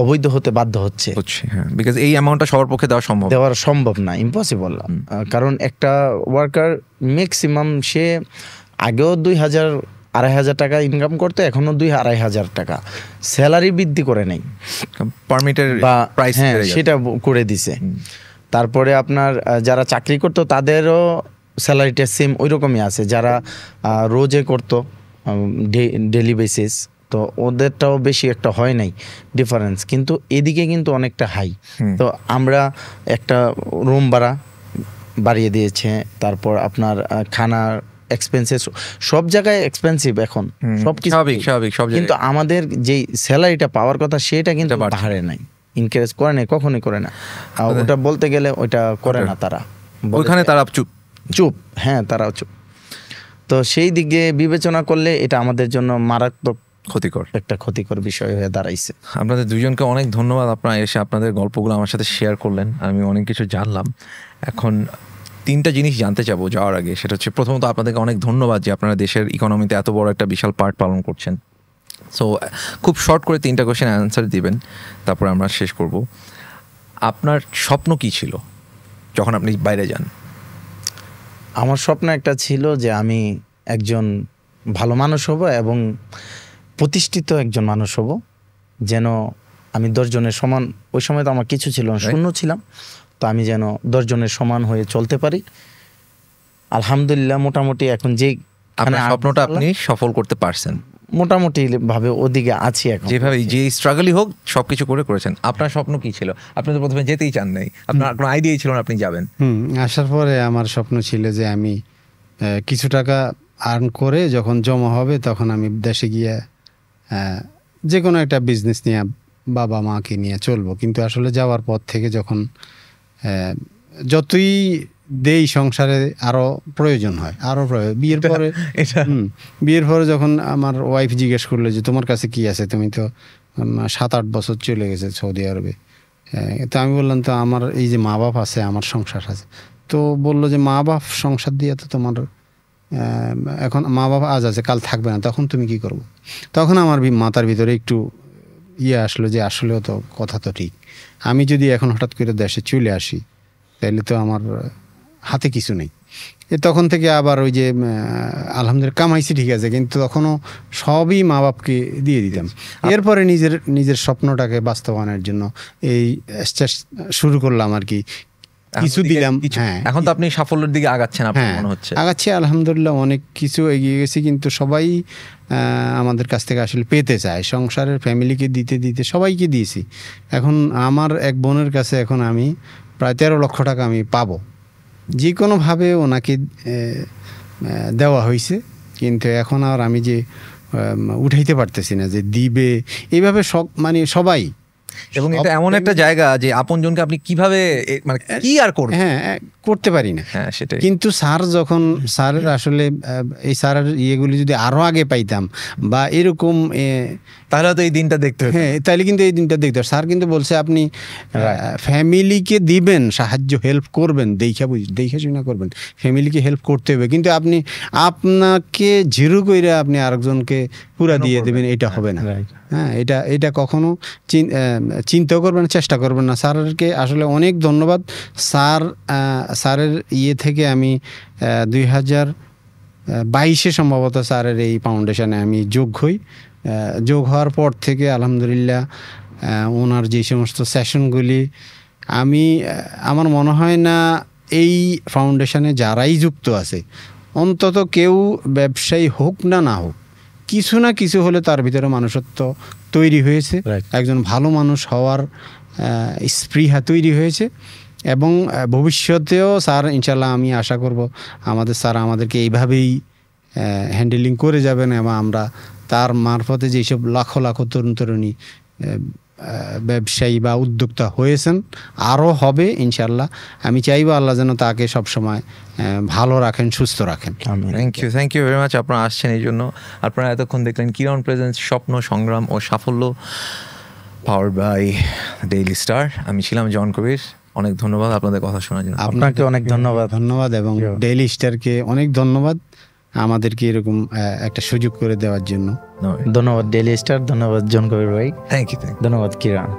অবৈধ হতে বাধ্য হচ্ছে। বিকজ এই অ্যামাউন্টটা সবার পক্ষে দেওয়া সম্ভব না, ইম্পসিবল। কারণ একটা ওয়ার্কার ম্যাক্সিমাম সে আগেও 2,000 2,500 টাকা ইনকাম করতে, এখনো 2,000-2,500 টাকা স্যালারি বৃদ্ধি করে নেই, পারমিটের প্রাইস সেটা করে দিছে। তারপরে আপনার যারা চাকরি করতো তাদেরও স্যালারিটা সেম ওই রকমই আছে, যারা রোজে করতো ডেলি বেসিস, তো ওদেরটাও বেশি একটা হয় নাই ডিফারেন্স, কিন্তু এদিকে কিন্তু অনেকটা হাই। তো আমরা একটা রুম ভাড়া বাড়িয়ে দিয়েছে, তারপর আপনার খানার এক্সপেন্সেস, সব জায়গায় এক্সপেন্সিভ এখন, সব কিন্তু আমাদের যেই স্যালারিটা পাওয়ার কথা সেটা কিন্তু বাড়ে নাই, ইনকারেজ করে নাই, কখনোই করে না। ওটা বলতে গেলে ওইটা করে না তারা, ওইখানে তারা চুপ, হ্যাঁ তারাও চুপ। তো সেই দিকে বিবেচনা করলে এটা আমাদের জন্য মারাত্মক ক্ষতিকর বিষয় হয়ে দাঁড়াইছে। আপনাদের দুজনকে অনেক ধন্যবাদ, আপনারা এসে আপনাদের গল্পগুলো আমার সাথে শেয়ার করলেন, আমি অনেক কিছু জানলাম। এখন 3টা জিনিস জানতে চাবো যাওয়ার আগে, সেটা হচ্ছে প্রথমত আপনাদেরকে অনেক ধন্যবাদ যে আপনারা দেশের ইকোনমিতে এত বড় একটা বিশাল পার্ট পালন করছেন। সো খুব শর্ট করে 3টা কোয়েশ্চেন অ্যান্সার দিবেন, তারপর আমরা শেষ করব। আপনার স্বপ্ন কি ছিল যখন আপনি বাইরে যান? আমার স্বপ্ন একটা ছিল যে আমি একজন ভালো মানুষ হব এবং প্রতিষ্ঠিত একজন মানুষ হব, যেন আমি 10 জনের সমান, ওই সময় তো আমার কিছু ছিল না, শূন্য ছিলাম, তো আমি যেন 10 জনের সমান হয়ে চলতে পারি। আলহামদুলিল্লাহ মোটামুটি এখন যে স্বপ্নটা আপনি সফল করতে পারছেন, মোটামুটি ভাবে ওদিকে আছি এখন, যেভাবে যে স্ট্রাগলই হোক সবকিছু করেছেন। আপনার স্বপ্ন কি ছিল? আপনি তো প্রথমে যেতেই চান নাই, আপনার কোনো আইডিয়াই ছিল না আপনি যাবেন। আসার পরে আমার স্বপ্ন ছিল যে আমি কিছু টাকা আর্ন করে যখন জমা হবে তখন আমি দেশে গিয়ে যে কোনো একটা বিজনেস নিয়ে বাবা মাকে নিয়ে চলবো। কিন্তু আসলে যাওয়ার পর থেকে যখন যতই দেই সংসারে আরো প্রয়োজন হয়, আরো বিয়ের পরে যখন আমার ওয়াইফ জিজ্ঞেস করলো যে তোমার কাছে কি আছে, তুমি তো 7-8 বছর চলে গেছে সৌদি আরবে, তো আমি বললাম তো আমার এই যে মা বাপ আছে, আমার সংসার আছে। তো বললো যে মা বাপ সংসার দিয়ে তো তোমার এখন মা বাবা আজ আছে কাল থাকবে না, তখন তুমি কি করবো? তখন আমার মাথার ভিতরে একটু আসলো যে আসলেও তো কথা তো ঠিক, আমি যদি এখন হঠাৎ করে দেশে চলে আসি তাহলে তো আমার হাতে কিছু নেই। তখন থেকে আবার ওই যে আলহামদুলিল্লাহ কামাইছি ঠিক আছে, কিন্তু তখনও সবই মা বাপকে দিয়ে দিতাম। এরপরে নিজের স্বপ্নটাকে বাস্তবায়নের জন্য এই শুরু করলাম আর কি, কিছু দিলাম। হ্যাঁ, এখন তো আপনি সাফল্যের দিকে আগাচ্ছেন, আপনার মনে হচ্ছে? আগাচ্ছি আলহামদুলিল্লাহ, অনেক কিছু এগিয়ে গেছি, কিন্তু সবাই আমাদের কাছ থেকে আসলে পেতে চায়, সংসারের ফ্যামিলিকে দিতে সবাইকে দিয়েছি। এখন আমার এক বোনের কাছে এখন আমি প্রায় 13 লক্ষ টাকা আমি পাবো, যে কোনোভাবে ওনাকে দেওয়া হয়েছে, কিন্তু এখন আর আমি যে উঠাইতে পারতেছি না যে দিবে এইভাবে, মানে সবাই এবং এটা এমন একটা জায়গা যে আপনজনকে আপনি কিভাবে মানে কি আর করবেন, হ্যাঁ করতে পারি না। হ্যাঁ সেটাই। কিন্তু স্যার যখন স্যারের আসলে এই স্যারের ইয়েগুলি যদি আরো আগে পাইতাম বা এরকম তাহলে তো এই দিনটা দেখতে হতো। হ্যাঁ তাহলে কিন্তু এই দিনটা দেখতে স্যার কিন্তু বলছে আপনি ফ্যামিলিকে দিবেন সাহায্য, হেল্প করবেন, দেখে শুনে করবেন, ফ্যামিলিকে হেল্প করতে হবে, কিন্তু আপনি আপনাকে জিরো কইরা আপনি আরেকজনকে পুরা দিয়ে দেবেন, এটা হবে না। হ্যাঁ এটা কখনো চিন্তাও করবেন না, চেষ্টা করবেন না। স্যারকে আসলে অনেক ধন্যবাদ। স্যারের ইয়ে থেকে আমি 2022 সম্ভবত স্যারের এই ফাউন্ডেশনে আমি যোগ হই। যোগ হওয়ার পর থেকে আলহামদুলিল্লাহ ওনার যে সমস্ত সেশনগুলি আমার মনে হয় না এই ফাউন্ডেশনে যারাই যুক্ত আছে অন্তত কেউ ব্যবসায়ী হোক না হোক, কিছু না কিছু হলে তার ভিতরে মানুষত্ব তৈরি হয়েছে, একজন ভালো মানুষ হওয়ার স্পৃহা তৈরি হয়েছে। এবং ভবিষ্যতেও স্যার ইনশাল্লাহ আমি আশা করব স্যার আমাদেরকে এইভাবেই হ্যান্ডেলিং করে যাবেন এবং আমরা তার মারফতে যেসব লাখো লাখো তরুণ তরুণী ব্যবসায়ী বা উদ্যোক্তা হয়েছেন আরও হবে ইনশাল্লাহ। আমি চাইবো আল্লাহ যেন তাকে সবসময় ভালো রাখেন, সুস্থ রাখেন। Thank you very much. আপনারা আসছেন এই জন্য। আপনারা এতক্ষণ দেখলেন কিরণ প্রেজেন্স স্বপ্ন, সংগ্রাম ও সাফল্য, পাওয়ার্ড বাই ডেইলি স্টার। আমি ছিলাম জন কবির। অনেক ধন্যবাদ আপনাদের কথা শোনার জন্য। আপনাকে অনেক ধন্যবাদ এবং ডেইলি স্টারকে অনেক ধন্যবাদ আমাদেরকে এরকম একটা সুযোগ করে দেওয়ার জন্য। ধন্যবাদ ডেইলি স্টার, ধন্যবাদ জন কবির ভাই, থ্যাংক ইউ। ধন্যবাদ কিরণ।